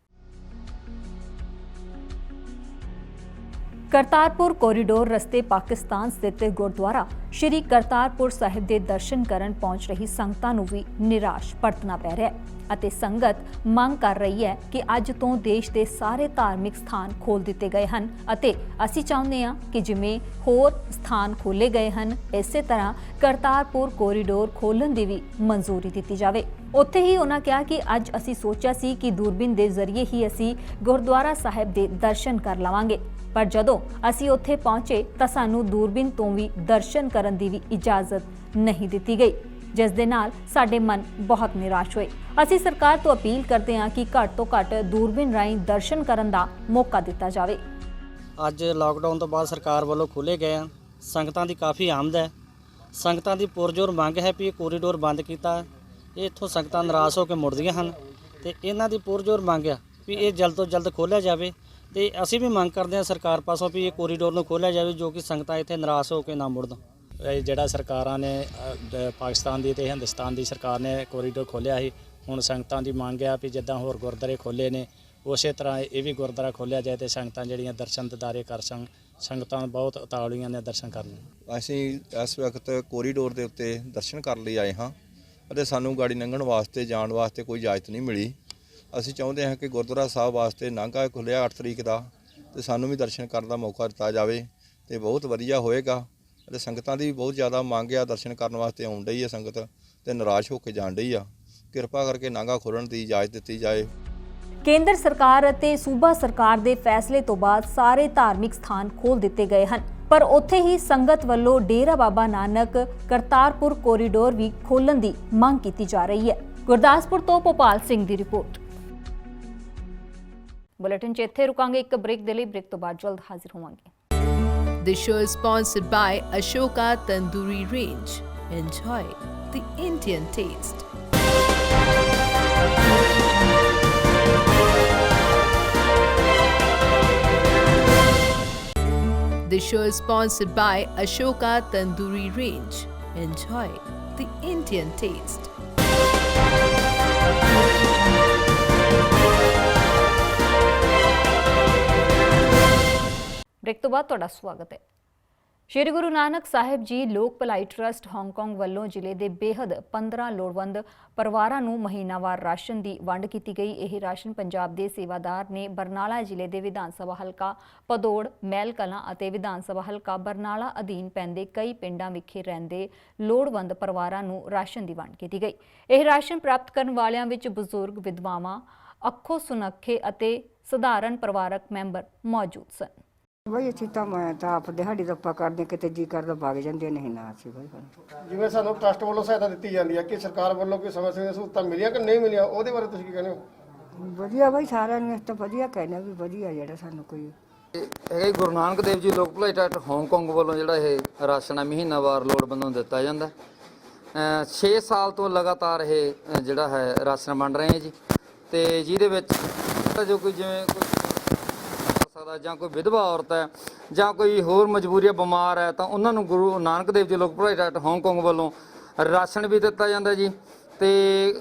ਕਰਤਾਰਪੁਰ ਕੋਰੀਡੋਰ ਰਸਤੇ ਪਾਕਿਸਤਾਨ ਸਥਿਤ ਗੁਰਦੁਆਰਾ ਸ਼੍ਰੀ ਕਰਤਾਰਪੁਰ ਸਾਹਿਬ ਦੇ ਦਰਸ਼ਨ ਕਰਨ ਪਹੁੰਚ ਰਹੀ ਸੰਗਤਾਂ ਨੂੰ ਵੀ ਨਿਰਾਸ਼ ਪਰਤਣਾ ਪੈ ਰਿਹਾ ਹੈ ਅਤੇ ਸੰਗਤ ਮੰਗ ਕਰ ਰਹੀ ਹੈ ਕਿ ਅੱਜ ਤੋਂ ਦੇਸ਼ ਦੇ ਸਾਰੇ ਧਾਰਮਿਕ ਸਥਾਨ ਖੋਲ੍ਹ ਦਿੱਤੇ ਗਏ ਹਨ ਅਤੇ ਅਸੀਂ ਚਾਹੁੰਦੇ ਹਾਂ ਕਿ ਜਿਵੇਂ ਹੋਰ ਸਥਾਨ ਖੋਲ੍ਹੇ ਗਏ ਹਨ ਇਸੇ ਤਰ੍ਹਾਂ ਕਰਤਾਰਪੁਰ ਕੋਰੀਡੋਰ ਖੋਲ੍ਹਣ ਦੀ ਵੀ ਮਨਜ਼ੂਰੀ ਦਿੱਤੀ ਜਾਵੇ। ਉੱਥੇ ਹੀ ਉਹਨਾਂ ਕਿਹਾ ਕਿ ਅੱਜ ਅਸੀਂ ਸੋਚਿਆ ਸੀ ਕਿ ਦੂਰਬੀਨ ਦੇ ਜ਼ਰੀਏ ਹੀ ਅਸੀਂ ਗੁਰਦੁਆਰਾ ਸਾਹਿਬ ਦੇ ਦਰਸ਼ਨ ਕਰ ਲਵਾਂਗੇ, ਪਰ ਜਦੋਂ ਅਸੀਂ ਉੱਥੇ ਪਹੁੰਚੇ ਤਾਂ ਸਾਨੂੰ ਦੂਰਬੀਨ ਤੋਂ ਵੀ ਦਰਸ਼ਨ ਕਰਨ ਦੀ ਵੀ ਇਜਾਜ਼ਤ ਨਹੀਂ ਦਿੱਤੀ ਗਈ, ਜਿਸ ਦੇ ਨਾਲ ਸਾਡੇ ਮਨ ਬਹੁਤ ਨਿਰਾਸ਼ ਹੋਏ। ਅਸੀਂ ਸਰਕਾਰ ਤੋਂ ਅਪੀਲ ਕਰਦੇ ਹਾਂ ਕਿ ਘੱਟ ਤੋਂ ਘੱਟ ਦੂਰਬੀਨ ਰਾਹੀਂ ਦਰਸ਼ਨ ਕਰਨ ਦਾ ਮੌਕਾ ਦਿੱਤਾ ਜਾਵੇ। ਅੱਜ ਲਾਕਡਾਊਨ ਤੋਂ ਬਾਅਦ ਸਰਕਾਰ ਵੱਲੋਂ ਖੋਲ੍ਹੇ ਗਏ ਆ, ਸੰਗਤਾਂ ਦੀ ਕਾਫੀ ਆਮਦ ਹੈ। ਸੰਗਤਾਂ ਦੀ ਪੁਰਜ਼ੋਰ ਮੰਗ ਹੈ ਵੀ ਇਹ ਕੋਰੀਡੋਰ ਬੰਦ ਕੀਤਾ। ਇਹ ਇੱਥੋਂ ਸੰਗਤਾਂ ਨਿਰਾਸ਼ ਹੋ ਕੇ ਮੁੜਦੀਆਂ ਹਨ ਤੇ ਇਹਨਾਂ ਦੀ ਪੁਰਜ਼ੋਰ ਮੰਗ ਆ ਵੀ ਇਹ ਜਲਦ ਤੋਂ ਜਲਦ ਖੋਲ੍ਹਿਆ ਜਾਵੇ ਤੇ ਅਸੀਂ ਵੀ ਮੰਗ ਕਰਦੇ ਹਾਂ ਸਰਕਾਰ ਪਾਸੋਂ ਵੀ ਇਹ ਕੋਰੀਡੋਰ ਨੂੰ ਖੋਲ੍ਹਿਆ ਜਾਵੇ, ਜੋ ਕਿ ਸੰਗਤਾਂ ਇੱਥੇ ਨਿਰਾਸ਼ ਹੋ ਕੇ ਨਾ ਮੁੜਨ। ਇਹ ਜਿਹੜਾ ਸਰਕਾਰਾਂ ਨੇ ਪਾਕਿਸਤਾਨ ਦੀ ਤੇ ਹਿੰਦੁਸਤਾਨ ਦੀ ਸਰਕਾਰ ਨੇ ਕੋਰੀਡੋਰ ਖੋਲ੍ਹਿਆ ਸੀ, ਹੁਣ ਸੰਗਤਾਂ ਦੀ ਮੰਗ ਆ ਵੀ ਜਿੱਦਾਂ ਹੋਰ ਗੁਰਦੁਆਰੇ ਖੋਲ੍ਹੇ ਨੇ ਉਸੇ ਤਰ੍ਹਾਂ ਇਹ ਵੀ ਗੁਰਦੁਆਰਾ ਖੋਲ੍ਹਿਆ ਜਾਏ ਤੇ ਸੰਗਤਾਂ ਜਿਹੜੀਆਂ ਦਰਸ਼ਨ ਦਿਦਾਰੇ ਕਰ ਸਕਣ। ਸੰਗਤਾਂ ਬਹੁਤ ਉਤਾਵਲੀਆਂ ਨੇ ਦਰਸ਼ਨ ਕਰਨ। ਅਸੀਂ ਇਸ ਵਕਤ ਕੋਰੀਡੋਰ ਦੇ ਉੱਤੇ ਦਰਸ਼ਨ ਕਰਨ ਲਈ ਆਏ ਹਾਂ ਅਤੇ ਸਾਨੂੰ ਗਾੜੀ ਲੰਘਣ ਵਾਸਤੇ ਜਾਣ ਵਾਸਤੇ ਕੋਈ ਇਜਾਜ਼ਤ ਨਹੀਂ ਮਿਲੀ। ਅਸੀਂ ਚਾਹੁੰਦੇ ਹਾਂ ਕਿ ਗੁਰਦੁਆਰਾ ਸਾਹਿਬ ਵਾਸਤੇ ਨਾਗਾ ਖੁੱਲ੍ਹਿਆ 8 ਤਰੀਕ ਦਾ ਤੇ ਸਾਨੂੰ ਵੀ ਦਰਸ਼ਨ ਕਰਨ ਦਾ ਮੌਕਾ ਦਿੱਤਾ ਜਾਵੇ ਤੇ ਬਹੁਤ ਵਧੀਆ ਹੋਏਗਾ। ਅਤੇ ਸੰਗਤਾਂ ਦੀ ਬਹੁਤ ਜ਼ਿਆਦਾ ਮੰਗ ਆ, ਦਰਸ਼ਨ ਕਰਨ ਵਾਸਤੇ ਆਉਣ ਡਈ ਹੈ ਸੰਗਤ ਤੇ ਨਿਰਾਸ਼ ਹੋ ਕੇ ਜਾਣ ਡਈ ਆ। ਕਿਰਪਾ ਕਰਕੇ ਨਾਗਾ ਖੋਲ੍ਹਣ ਦੀ ਇਜਾਜ਼ਤ ਦਿੱਤੀ ਜਾਏ। ਕੇਂਦਰ ਸਰਕਾਰ ਅਤੇ ਸੂਬਾ ਸਰਕਾਰ ਦੇ ਫੈਸਲੇ ਤੋਂ ਬਾਅਦ ਸਾਰੇ ਧਾਰਮਿਕ ਸਥਾਨ ਖੋਲ੍ਹ ਦਿੱਤੇ ਗਏ ਹਨ, ਪਰ ਉੱਥੇ ਹੀ ਸੰਗਤ ਵੱਲੋਂ ਡੇਰਾ ਬਾਬਾ ਨਾਨਕ ਕਰਤਾਰਪੁਰ ਕੋਰੀਡੋਰ ਵੀ ਖੋਲ੍ਹਣ ਦੀ ਮੰਗ ਕੀਤੀ ਜਾ ਰਹੀ ਹੈ। ਗੁਰਦਾਸਪੁਰ ਤੋਂ ਭੋਪਾਲ ਸਿੰਘ ਦੀ ਰਿਪੋਰਟ। ਬੁਲੇਟਿਨ 'ਚ ਇੱਥੇ ਰੁਕਾਂਗੇ ਇੱਕ ਬ੍ਰੇਕ ਦੇ ਲਈ। ਬ੍ਰੇਕ ਤੋਂ ਬਾਅਦ ਜਲਦ ਹਾਜ਼ਰ ਹੋਵਾਂਗੇ। This show is sponsored by Ashoka Tandoori Range. Enjoy the Indian taste. This show is sponsored by Ashoka Tandoori Range. Enjoy the Indian taste. Break ਤੋਂ ਬਾਅਦ ਤੁਹਾਡਾ ਸਵਾਗਤ ਹੈ। ਸ਼੍ਰੀ ਗੁਰੂ ਨਾਨਕ ਸਾਹਿਬ ਜੀ ਲੋਕ ਭਲਾਈ ਟਰੱਸਟ ਹਾਂਗਕਾਂਗ ਵੱਲੋਂ ਜ਼ਿਲ੍ਹੇ ਦੇ ਬੇਹੱਦ 15 ਲੋੜਵੰਦ ਪਰਿਵਾਰਾਂ ਨੂੰ ਮਹੀਨਾਵਾਰ ਰਾਸ਼ਨ ਦੀ ਵੰਡ ਕੀਤੀ ਗਈ। ਇਹ ਰਾਸ਼ਨ ਪੰਜਾਬ ਦੇ ਸੇਵਾਦਾਰ ਨੇ ਬਰਨਾਲਾ ਜ਼ਿਲ੍ਹੇ ਦੇ ਵਿਧਾਨ ਸਭਾ ਹਲਕਾ ਭਦੌੜ, ਮਹਿਲ ਕਲਾਂ ਅਤੇ ਵਿਧਾਨ ਸਭਾ ਹਲਕਾ ਬਰਨਾਲਾ ਅਧੀਨ ਪੈਂਦੇ ਕਈ ਪਿੰਡਾਂ ਵਿਖੇ ਰਹਿੰਦੇ ਲੋੜਵੰਦ ਪਰਿਵਾਰਾਂ ਨੂੰ ਰਾਸ਼ਨ ਦੀ ਵੰਡ ਕੀਤੀ ਗਈ। ਇਹ ਰਾਸ਼ਨ ਪ੍ਰਾਪਤ ਕਰਨ ਵਾਲਿਆਂ ਵਿੱਚ ਬਜ਼ੁਰਗ, ਵਿਧਵਾਵਾਂ, ਅੱਖੋਂ ਸੁਨੱਖੇ ਅਤੇ ਸਧਾਰਨ ਪਰਿਵਾਰਕ ਮੈਂਬਰ ਮੌਜੂਦ ਸਨ। ਬਈ ਅਸੀਂ ਤਾਂ ਮੈਂ ਤਾਂ ਆਪ ਦਿਹਾੜੀ ਦੱਪਾ ਕਰਦੇ ਕਿਤੇ ਜੀ ਕਰਦਾ ਵਗ ਜਾਂਦੇ ਨਹੀਂ ਨਾ ਅਸੀਂ ਬਈ। ਜਿਵੇਂ ਸਾਨੂੰ ਟਰਸਟ ਵੱਲੋਂ ਸਹਾਇਤਾ ਦਿੱਤੀ ਜਾਂਦੀ ਹੈ ਕਿ ਸਰਕਾਰ ਵੱਲੋਂ ਕੋਈ ਸਮੇਂ ਸਿਰ ਸਹੂਲਤਾਂ ਮਿਲੀਆਂ ਕਿ ਨਹੀਂ ਮਿਲੀਆਂ, ਉਹਦੇ ਬਾਰੇ ਤੁਸੀਂ ਕੀ ਕਹਿੰਦੇ ਹੋ? ਵਧੀਆ ਬਈ, ਸਾਰਿਆਂ ਨੂੰ ਇਸ ਤੋਂ ਵਧੀਆ ਕਹਿੰਦੇ ਵੀ ਵਧੀਆ ਜਿਹੜਾ ਸਾਨੂੰ ਕੋਈ ਇਹ ਗੁਰੂ ਨਾਨਕ ਦੇਵ ਜੀ ਲੋਕ ਭਲਾਈ ਟਰੱਸਟ ਹਾਂਗਕਾਂਗ ਵੱਲੋਂ ਜਿਹੜਾ ਇਹ ਰਾਸ਼ਨ ਮਹੀਨਾਵਾਰ ਲੋੜਵੰਦਾਂ ਨੂੰ ਦਿੱਤਾ ਜਾਂਦਾ। 6 ਸਾਲ ਤੋਂ ਲਗਾਤਾਰ ਇਹ ਜਿਹੜਾ ਹੈ ਰਾਸ਼ਨ ਵੰਡ ਰਹੇ ਹਾਂ ਜੀ ਤੇ ਜਿਹਦੇ ਵਿੱਚ ਜੋ ਕੋਈ ਜਿਵੇਂ ਕੋਈ ਸਕਦਾ ਜਾਂ ਕੋਈ ਵਿਧਵਾ ਔਰਤ ਹੈ ਜਾਂ ਕੋਈ ਹੋਰ ਮਜਬੂਰੀ ਬਿਮਾਰ ਹੈ ਤਾਂ ਉਹਨਾਂ ਨੂੰ ਗੁਰੂ ਨਾਨਕ ਦੇਵ ਜੀ ਲੋਕ ਭਲਾਈ ਟਰੱਸਟ ਹਾਂਗਕਾਂਗ ਵੱਲੋਂ ਰਾਸ਼ਨ ਵੀ ਦਿੱਤਾ ਜਾਂਦਾ ਜੀ। ਤੇ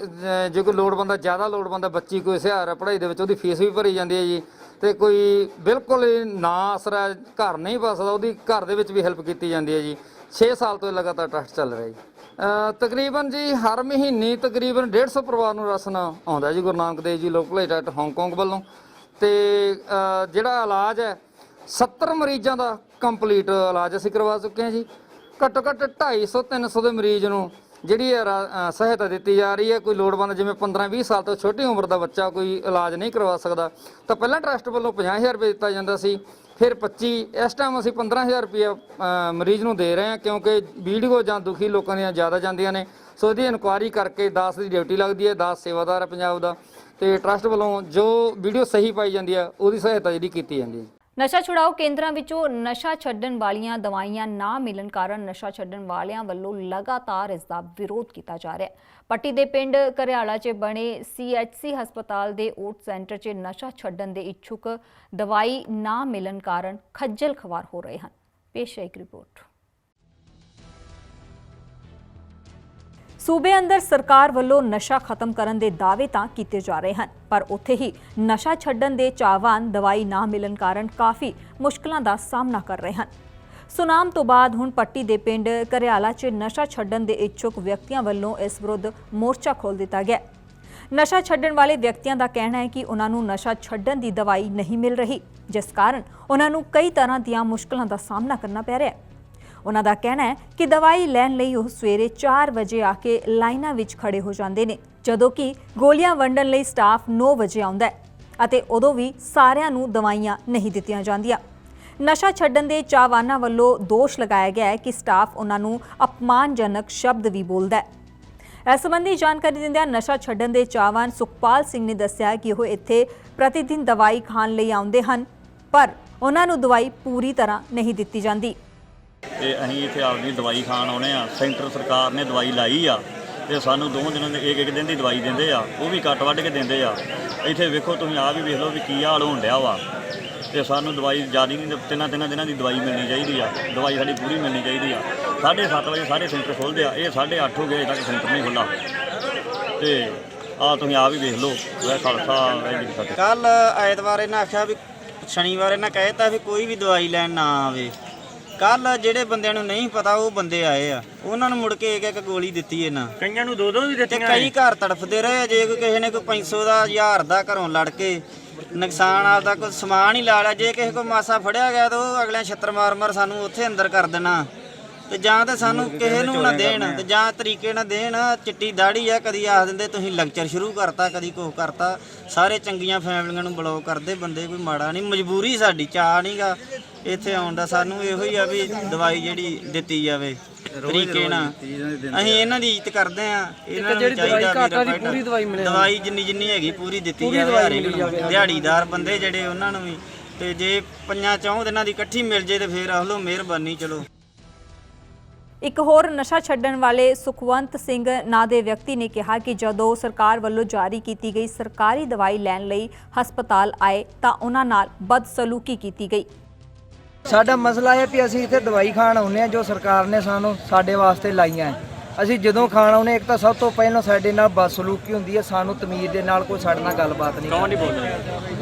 ਜੇ ਕੋਈ ਲੋੜਵੰਦ ਜ਼ਿਆਦਾ ਲੋੜਵੰਦ ਬੱਚੀ ਕੋਈ ਹੁਸ਼ਿਆਰ ਹੈ ਪੜ੍ਹਾਈ ਦੇ ਵਿੱਚ ਉਹਦੀ ਫੀਸ ਵੀ ਭਰੀ ਜਾਂਦੀ ਹੈ ਜੀ। ਤੇ ਕੋਈ ਬਿਲਕੁਲ ਨਾ ਆਸਰਾ ਘਰ ਨਹੀਂ ਬਸਦਾ ਉਹਦੀ ਘਰ ਦੇ ਵਿੱਚ ਵੀ ਹੈਲਪ ਕੀਤੀ ਜਾਂਦੀ ਹੈ ਜੀ। 6 ਸਾਲ ਤੋਂ ਲਗਾਤਾਰ ਟਰੱਸਟ ਚੱਲ ਰਿਹਾ ਜੀ। ਤਕਰੀਬਨ ਜੀ ਹਰ ਮਹੀਨੇ ਤਕਰੀਬਨ 150 ਪਰਿਵਾਰ ਨੂੰ ਰਾਸ਼ਨ ਆਉਂਦਾ ਜੀ ਗੁਰੂ ਨਾਨਕ ਦੇਵ ਜੀ ਲੋਕ ਭਲਾਈ ਟਰੱਸਟ ਹਾਂਗਕਾਂਗ ਵੱਲੋਂ। ਤੇ ਜਿਹੜਾ ਇਲਾਜ ਹੈ 70 ਮਰੀਜ਼ਾਂ ਦਾ ਕੰਪਲੀਟ ਇਲਾਜ ਅਸੀਂ ਕਰਵਾ ਚੁੱਕੇ ਹਾਂ ਜੀ। ਘੱਟੋ ਘੱਟ 250-300 ਦੇ ਮਰੀਜ਼ ਨੂੰ ਜਿਹੜੀ ਸਹਾਇਤਾ ਦਿੱਤੀ ਜਾ ਰਹੀ ਹੈ। ਕੋਈ ਲੋੜਵੰਦ ਜਿਵੇਂ 15-20 ਸਾਲ ਤੋਂ ਛੋਟੀ ਉਮਰ ਦਾ ਬੱਚਾ ਕੋਈ ਇਲਾਜ ਨਹੀਂ ਕਰਵਾ ਸਕਦਾ ਤਾਂ ਪਹਿਲਾਂ ਟਰੱਸਟ ਵੱਲੋਂ 50,000 ਰੁਪਏ ਦਿੱਤਾ ਜਾਂਦਾ ਸੀ, ਫਿਰ 25, ਇਸ ਟਾਈਮ ਅਸੀਂ 15,000 ਰੁਪਏ ਮਰੀਜ਼ ਨੂੰ ਦੇ ਰਹੇ ਹਾਂ ਕਿਉਂਕਿ ਵੀਡੀਓ ਜਾਂ ਦੁਖੀ ਲੋਕਾਂ ਦੀਆਂ ਜ਼ਿਆਦਾ ਜਾਂਦੀਆਂ ਨੇ। ਸੋ ਇਹਦੀ ਇਨਕੁਆਇਰੀ ਕਰਕੇ 10 ਦੀ ਡਿਊਟੀ ਲੱਗਦੀ ਹੈ, 10 ਸੇਵਾਦਾਰ ਹੈ ਪੰਜਾਬ ਦਾ ਤੇ ਟਰੱਸਟ ਵੱਲੋਂ ਜੋ ਵੀਡੀਓ ਸਹੀ ਪਾਈ ਜਾਂਦੀ ਹੈ ਉਹਦੀ ਸਹਾਇਤਾ ਜਿਹੜੀ ਕੀਤੀ ਜਾਂਦੀ ਹੈ। ਨਸ਼ਾ ਛੁਡਾਓ ਕੇਂਦਰਾਂ ਵਿੱਚੋਂ ਨਸ਼ਾ ਛੱਡਣ ਵਾਲੀਆਂ ਦਵਾਈਆਂ ਨਾ ਮਿਲਣ ਕਾਰਨ ਨਸ਼ਾ ਛੱਡਣ ਵਾਲਿਆਂ ਵੱਲੋਂ ਲਗਾਤਾਰ ਇਸ ਦਾ ਵਿਰੋਧ ਕੀਤਾ ਜਾ ਰਿਹਾ ਹੈ। ਪੱਟੀ ਦੇ ਪਿੰਡ ਘਰਿਆਲਾ 'ਚ ਬਣੇ CHC ਹਸਪਤਾਲ ਦੇ ਓਟ ਸੈਂਟਰ 'ਚ ਨਸ਼ਾ ਛੱਡਣ ਦੇ ਇੱਛੁਕ ਦਵਾਈ ਨਾ ਮਿਲਣ ਕਾਰਨ ਖੱਜਲ ਖਵਾਰ ਹੋ ਰਹੇ ਹਨ। ਪੇਸ਼ ਹੈ ਇੱਕ ਰਿਪੋਰਟ। ਸੂਬੇ ਅੰਦਰ ਸਰਕਾਰ ਵੱਲੋਂ ਨਸ਼ਾ ਖਤਮ ਕਰਨ ਦੇ ਦਾਅਵੇ ਤਾਂ ਕੀਤੇ ਜਾ ਰਹੇ ਹਨ ਪਰ ਉੱਥੇ ਹੀ ਨਸ਼ਾ ਛੱਡਣ ਦੇ ਚਾਹਵਾਨ ਦਵਾਈ ਨਾ ਮਿਲਣ ਕਾਰਨ ਕਾਫੀ ਮੁਸ਼ਕਲਾਂ ਦਾ ਸਾਹਮਣਾ ਕਰ ਰਹੇ ਹਨ। ਸੁਨਾਮ ਤੋਂ ਬਾਅਦ ਹੁਣ ਪੱਟੀ ਦੇ ਪਿੰਡ ਘਰਿਆਲਾ 'ਚ ਨਸ਼ਾ ਛੱਡਣ ਦੇ ਇੱਛੁਕ ਵਿਅਕਤੀਆਂ ਵੱਲੋਂ ਇਸ ਵਿਰੁੱਧ ਮੋਰਚਾ ਖੋਲ੍ਹ ਦਿੱਤਾ ਗਿਆ। ਨਸ਼ਾ ਛੱਡਣ ਵਾਲੇ ਵਿਅਕਤੀਆਂ ਦਾ ਕਹਿਣਾ ਹੈ ਕਿ ਉਹਨਾਂ ਨੂੰ ਨਸ਼ਾ ਛੱਡਣ ਦੀ ਦਵਾਈ ਨਹੀਂ ਮਿਲ ਰਹੀ ਜਿਸ ਕਾਰਨ ਉਹਨਾਂ ਨੂੰ ਕਈ ਤਰ੍ਹਾਂ ਦੀਆਂ ਮੁਸ਼ਕਲਾਂ ਦਾ ਸਾਹਮਣਾ ਕਰਨਾ ਪੈ ਰਿਹਾ ਹੈ। ਉਹਨਾਂ ਦਾ ਕਹਿਣਾ ਹੈ ਕਿ ਦਵਾਈ ਲੈਣ ਲਈ ਉਹ ਸਵੇਰੇ 4 ਵਜੇ ਆ ਕੇ ਲਾਈਨਾਂ ਵਿੱਚ ਖੜੇ ਹੋ ਜਾਂਦੇ ਨੇ ਜਦੋਂ ਕਿ ਗੋਲੀਆਂ ਵੰਡਣ ਲਈ ਸਟਾਫ 9 ਵਜੇ ਆਉਂਦਾ ਹੈ ਅਤੇ ਉਦੋਂ ਵੀ ਸਾਰਿਆਂ ਨੂੰ ਦਵਾਈਆਂ ਨਹੀਂ ਦਿੱਤੀਆਂ ਜਾਂਦੀਆਂ। ਨਸ਼ਾ ਛੱਡਣ ਦੇ ਚਾਹਵਾਨਾਂ ਵੱਲੋਂ ਦੋਸ਼ ਲਗਾਇਆ ਗਿਆ ਹੈ ਕਿ ਸਟਾਫ ਉਹਨਾਂ ਨੂੰ ਅਪਮਾਨਜਨਕ ਸ਼ਬਦ ਵੀ ਬੋਲਦਾ ਹੈ। ਇਸ ਸੰਬੰਧੀ ਜਾਣਕਾਰੀ ਦਿੰਦਿਆਂ ਨਸ਼ਾ ਛੱਡਣ ਦੇ ਚਾਹਵਾਨ ਸੁਖਪਾਲ ਸਿੰਘ ਨੇ ਦੱਸਿਆ ਕਿ ਉਹ ਇੱਥੇ ਪ੍ਰਤੀਦਿਨ ਦਵਾਈ ਖਾਣ ਲਈ ਆਉਂਦੇ ਹਨ ਪਰ ਉਹਨਾਂ ਨੂੰ ਦਵਾਈ ਪੂਰੀ ਤਰ੍ਹਾਂ ਨਹੀਂ ਦਿੱਤੀ ਜਾਂਦੀ। ਤੇ ਅਸੀਂ ਇੱਥੇ ਆਪਣੀ ਦਵਾਈ ਖਾਣ ਆਉਣੇ ਆ। ਸੈਂਟਰ ਸਰਕਾਰ ਨੇ ਦਵਾਈ ਲਾਈ ਆ ਤੇ ਸਾਨੂੰ 2 ਦਿਨਾਂ ਦੇ ਇੱਕ ਦਿਨ ਦੀ ਦਵਾਈ ਦਿੰਦੇ ਆ, ਉਹ ਵੀ ਕੱਟ ਵੱਢ ਕੇ ਦਿੰਦੇ ਆ। ਇੱਥੇ ਵੇਖੋ ਤੁਸੀਂ ਆਪ ਵੀ ਵੇਖ ਲਓ ਵੀ ਕੀ ਹਾਲ ਹੋਣ ਡਿਆ ਵਾ ਤੇ ਸਾਨੂੰ ਦਵਾਈ ਜ਼ਿਆਦਾ ਨਹੀਂ 3 ਦਿਨਾਂ ਦੀ ਦਵਾਈ ਮਿਲਣੀ ਚਾਹੀਦੀ ਆ। ਦਵਾਈ ਸਾਡੀ ਪੂਰੀ ਮਿਲਣੀ ਚਾਹੀਦੀ ਆ। 7:30 ਵਜੇ ਸਾਰੇ ਸੈਂਟਰ ਖੁੱਲ੍ਹਦੇ ਆ, ਇਹ 8:30 ਹੋ ਗਏ ਅਜੇ ਤੱਕ ਸੈਂਟਰ ਨਹੀਂ ਖੁੱਲ੍ਹਾ ਤੇ ਆਹ ਤੁਸੀਂ ਆਪ ਹੀ ਵੇਖ ਲਓ। ਖਾਲਸਾ ਕੱਲ ਐਤਵਾਰ ਇਹਨਾਂ ਆਖਿਆ ਵੀ ਸ਼ਨੀਵਾਰ ਇਹਨਾਂ ਕਹਿ ਦਿੱਤਾ ਵੀ ਕੋਈ ਵੀ ਦਵਾਈ ਲੈਣ ਨਾ ਆਵੇ। ਕੱਲ ਜਿਹੜੇ ਬੰਦਿਆਂ ਨੂੰ ਨਹੀਂ ਪਤਾ ਉਹ ਬੰਦੇ ਆਏ ਆ, ਉਹਨਾਂ ਨੂੰ ਮੁੜ ਕੇ ਇੱਕ ਗੋਲੀ ਦਿੱਤੀ ਇਹਨਾਂ, ਕਈਆਂ ਨੂੰ 2-2 ਵੀ ਦਿੱਤੀਆਂ। ਕਈ ਘਰ ਤੜਫਦੇ ਰਹੇ। ਜੇ ਕੋਈ ਕਿਸੇ ਨੇ ਕੋਈ 500 ਦਾ 1000 ਦਾ ਘਰੋਂ ਲੜ ਕੇ ਨੁਕਸਾਨ ਆਪਦਾ ਕੋਈ ਸਮਾਨ ਹੀ ਲਾ ਲਿਆ, ਜੇ ਕਿਸੇ ਕੋਲ ਮਾਸਾ ਫੜਿਆ ਗਿਆ ਤਾਂ ਉਹ ਅਗਲੇ ਛੱਤਰ ਮਾਰ ਸਾਨੂੰ ਉੱਥੇ ਅੰਦਰ ਕਰ ਦੇਣਾ ਤੇ ਜਾਂ ਤਾਂ ਸਾਨੂੰ ਕਿਸੇ ਨੂੰ ਨਾ ਦੇਣ ਤੇ ਜਾਂ ਤਰੀਕੇ ਨਾਲ ਦੇਣ। ਚਿੱਟੀ ਦਾੜੀ ਆ, ਕਦੀ ਆਖ ਦਿੰਦੇ ਤੁਸੀਂ ਲੈਕਚਰ ਸ਼ੁਰੂ ਕਰਤਾ, ਕਦੀ ਕੁਛ ਕਰਤਾ। ਸਾਰੇ ਚੰਗੀਆਂ ਫੈਮਲੀਆਂ ਨੂੰ ਬਲੌਕ ਕਰਦੇ ਬੰਦੇ, ਕੋਈ ਮਾੜਾ ਨਹੀਂ। ਮਜਬੂਰੀ ਸਾਡੀ, ਚਾਅ ਨਹੀਂਗਾ ਇੱਥੇ ਆਉਣ ਦਾ। ਸਾਨੂੰ ਇਹੋ ਹੀ ਆ ਵੀ ਦਵਾਈ ਜਿਹੜੀ ਦਿੱਤੀ ਜਾਵੇ ਤਰੀਕੇ ਨਾਲ। ਅਸੀਂ ਇਹਨਾਂ ਦੀ ਇੱਜ਼ਤ ਕਰਦੇ ਆ। ਇਹਨਾਂ ਨੂੰ ਚਾਹੀਦਾ ਦਵਾਈ ਜਿੰਨੀ ਹੈਗੀ ਪੂਰੀ ਦਿੱਤੀ ਜਾਵੇ। ਦਿਹਾੜੀਦਾਰ ਬੰਦੇ ਜਿਹੜੇ ਉਹਨਾਂ ਨੂੰ ਵੀ ਤੇ ਜੇ 5-4 ਦਿਨਾਂ ਦੀ ਇਕੱਠੀ ਮਿਲ ਜੇ ਤੇ ਫਿਰ ਆਖ ਲਓ ਮਿਹਰਬਾਨੀ। ਚਲੋ ਇੱਕ ਹੋਰ ਨਸ਼ਾ ਛੱਡਣ ਵਾਲੇ ਸੁਖਵੰਤ ਸਿੰਘ ਨਾਂ ਦੇ ਵਿਅਕਤੀ ਨੇ ਕਿਹਾ ਕਿ ਜਦੋਂ ਸਰਕਾਰ ਵੱਲੋਂ ਜਾਰੀ ਕੀਤੀ ਗਈ ਸਰਕਾਰੀ ਦਵਾਈ ਲੈਣ ਲਈ ਹਸਪਤਾਲ ਆਏ ਤਾਂ ਉਹਨਾਂ ਨਾਲ ਬਦਸਲੂਕੀ ਕੀਤੀ ਗਈ। ਸਾਡਾ ਮਸਲਾ ਹੈ ਕਿ ਅਸੀਂ ਇੱਥੇ ਦਵਾਈ ਖਾਣ ਆਉਂਦੇ ਹਾਂ ਜੋ ਸਰਕਾਰ ਨੇ ਸਾਨੂੰ ਸਾਡੇ ਵਾਸਤੇ ਲਾਈਆਂ। ਅਸੀਂ ਜਦੋਂ ਖਾਣ ਆਉਂਦੇ ਇੱਕ ਤਾਂ ਸਭ ਤੋਂ ਪਹਿਲਾਂ ਸਾਡੇ ਨਾਲ ਬਦਸਲੂਕੀ ਹੁੰਦੀ ਹੈ। ਸਾਨੂੰ ਤਮੀਜ਼ ਦੇ ਨਾਲ ਕੋਈ ਸਾਡੇ ਨਾਲ ਗੱਲਬਾਤ ਨਹੀਂ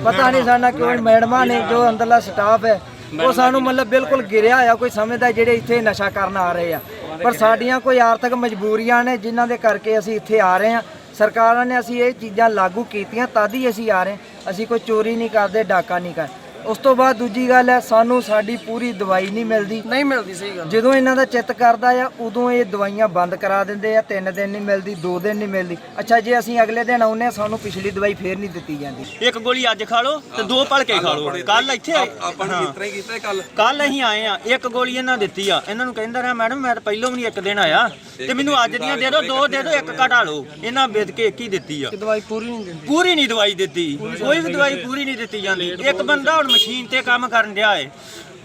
ਪਤਾ ਨਹੀਂ ਸਾਡਾ ਕਿਉਂ। ਮੈਡਮਾਂ ਨੇ ਜੋ ਅੰਦਰਲਾ ਸਟਾਫ ਹੈ ਉਹ ਸਾਨੂੰ ਮਤਲਬ ਬਿਲਕੁਲ ਗਿਰਿਆ ਹੋਇਆ ਕੋਈ ਸਮਝਦਾ ਜਿਹੜੇ ਇੱਥੇ ਨਸ਼ਾ ਕਰਨ ਆ ਰਹੇ ਆ। ਪਰ ਸਾਡੀਆਂ ਕੋਈ ਆਰਥਿਕ ਮਜਬੂਰੀਆਂ ਨੇ ਜਿਨ੍ਹਾਂ ਦੇ ਕਰਕੇ ਅਸੀਂ ਇੱਥੇ ਆ ਰਹੇ ਹਾਂ। ਸਰਕਾਰਾਂ ਨੇ ਅਸੀਂ ਇਹ ਚੀਜ਼ਾਂ ਲਾਗੂ ਕੀਤੀਆਂ ਤਦ ਹੀ ਅਸੀਂ ਆ ਰਹੇ। ਅਸੀਂ ਕੋਈ ਚੋਰੀ ਨਹੀਂ ਕਰਦੇ, ਡਾਕਾ ਨਹੀਂ ਕਰਦੇ। ਉਸ ਤੋਂ ਬਾਅਦ ਦੂਜੀ ਗੱਲ ਹੈ ਸਾਨੂੰ ਸਾਡੀ ਪੂਰੀ ਦਵਾਈ ਨਹੀਂ ਮਿਲਦੀ। ਸਹੀ ਗੱਲ। ਜਦੋਂ ਇਹਨਾਂ ਦਾ ਚਿੱਤ ਕਰਦਾ ਆ ਉਦੋਂ ਇਹ ਦਵਾਈਆਂ ਬੰਦ ਕਰਾ ਦਿੰਦੇ ਆ। 3 ਦਿਨ ਨਹੀਂ ਮਿਲਦੀ, 2 ਦਿਨ ਨਹੀਂ ਮਿਲਦੀ। ਅੱਛਾ ਜੇ ਅਸੀਂ ਅਗਲੇ ਦਿਨ ਆਉਂਦੇ ਹਾਂ ਸਾਨੂੰ ਪਿਛਲੀ ਦਵਾਈ ਫੇਰ ਨਹੀਂ ਦਿੱਤੀ ਜਾਂਦੀ। ਇੱਕ ਗੋਲੀ ਅੱਜ ਖਾ ਲਓ ਤੇ 2 ਭਲਕੇ ਖਾ ਲਓ। ਕੱਲ ਇੱਥੇ ਆਪਾਂ ਨੇ ਇਤਰਾ ਹੀ ਕੀਤਾ। ਕੱਲ ਅਸੀਂ ਆਏ ਆ, ਇੱਕ ਗੋਲੀ ਇਹਨਾਂ ਦਿੱਤੀ ਆ। ਇਹਨਾਂ ਨੂੰ ਕਹਿੰਦਾ ਰਿਹਾ ਮੈਡਮ ਮੈਂ ਤਾਂ ਪਹਿਲੋਂ ਵੀ ਨਹੀਂ ਇੱਕ ਦਿਨ ਆਇਆ ਤੇ ਮੈਨੂੰ ਅੱਜ ਦੀਆਂ ਦੇ ਦਿਓ, 2 ਦੇ ਦਿਓ, 1 ਘਟਾ ਲਓ। ਇਹਨਾਂ ਵੇਦ ਕੇ 1 ਹੀ ਦਿੱਤੀ ਆ। ਦਵਾਈ ਪੂਰੀ ਨਹੀਂ ਦਿੰਦੀ, ਪੂਰੀ ਨਹੀਂ ਦਵਾਈ ਦਿੱਤੀ। ਕੋਈ ਵੀ ਦਵਾਈ ਪੂਰੀ ਨਹੀਂ ਦਿੱਤੀ ਜਾਂਦੀ। ਇੱਕ ਬੰਦਾ ਹੁਣ ਮਸ਼ੀਨ ਤੇ ਕੰਮ ਕਰਨ ਡਿਆ ਏ,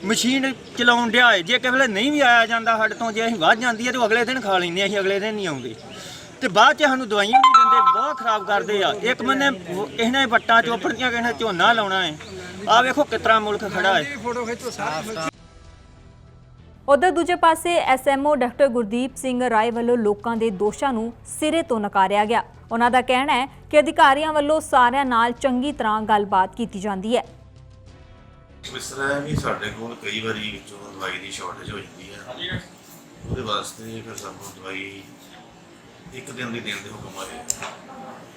ਮਸ਼ੀਨ ਚਲਾਉਣ ਡਿਆ ਏ। ਜੇ ਕਿਸੇ ਵੇਲੇ ਨਹੀਂ ਵੀ ਆਇਆ ਜਾਂਦਾ ਸਾਡੇ ਤੋਂ, ਜੇ ਅਸੀਂ ਵੱਧ ਜਾਂਦੀ ਹੈ ਤਾਂ ਅਗਲੇ ਦਿਨ ਖਾ ਲੈਂਦੇ। ਅਸੀਂ ਅਗਲੇ ਦਿਨ ਨਹੀਂ ਆਉਂਦੇ ਤੇ ਬਾਅਦ 'ਚ ਸਾਨੂੰ ਦਵਾਈਆਂ ਨਹੀਂ ਦਿੰਦੇ। ਬੰਦੇ ਬਹੁਤ ਖਰਾਬ ਕਰਦੇ ਆ। ਇੱਕ ਬੰਨੇ ਕਿਸੇ ਨੇ ਵੱਟਾਂ ਚੋਪੜੀਆਂ, ਕਿਸੇ ਨੇ ਝੋਨਾ ਲਾਉਣਾ ਹੈ। ਆ ਵੇਖੋ ਕਿਸ ਤਰ੍ਹਾਂ ਮੁਲਕ ਖੜਾ ਹੈ। ਉਧਰ ਦੂਜੇ ਪਾਸੇ ਐਸਐਮਓ ਡਾਕਟਰ ਗੁਰਦੀਪ ਸਿੰਘ ਰਾਏ ਵੱਲੋਂ ਲੋਕਾਂ ਦੇ ਦੋਸ਼ਾਂ ਨੂੰ ਸਿਰੇ ਤੋਂ ਨਕਾਰਿਆ ਗਿਆ। ਉਹਨਾਂ ਦਾ ਕਹਿਣਾ ਹੈ ਕਿ ਅਧਿਕਾਰੀਆਂ ਵੱਲੋਂ ਸਾਰਿਆਂ ਨਾਲ ਚੰਗੀ ਤਰ੍ਹਾਂ ਗੱਲਬਾਤ ਕੀਤੀ ਜਾਂਦੀ ਹੈ। ਇਸ ਤਰ੍ਹਾਂ ਹੈ ਕਿ ਸਾਡੇ ਕੋਲ ਕਈ ਵਾਰੀ ਵਿੱਚੋਂ ਦਵਾਈ ਦੀ ਸ਼ਾਰਟੇਜ ਹੋ ਜਾਂਦੀ ਹੈ, ਉਹਦੇ ਵਾਸਤੇ ਫਿਰ ਸਾਨੂੰ ਦਵਾਈ ਇੱਕ ਦਿਨ ਦੀ ਦੇਣ ਦੇ ਹੁਕਮ ਆਏ।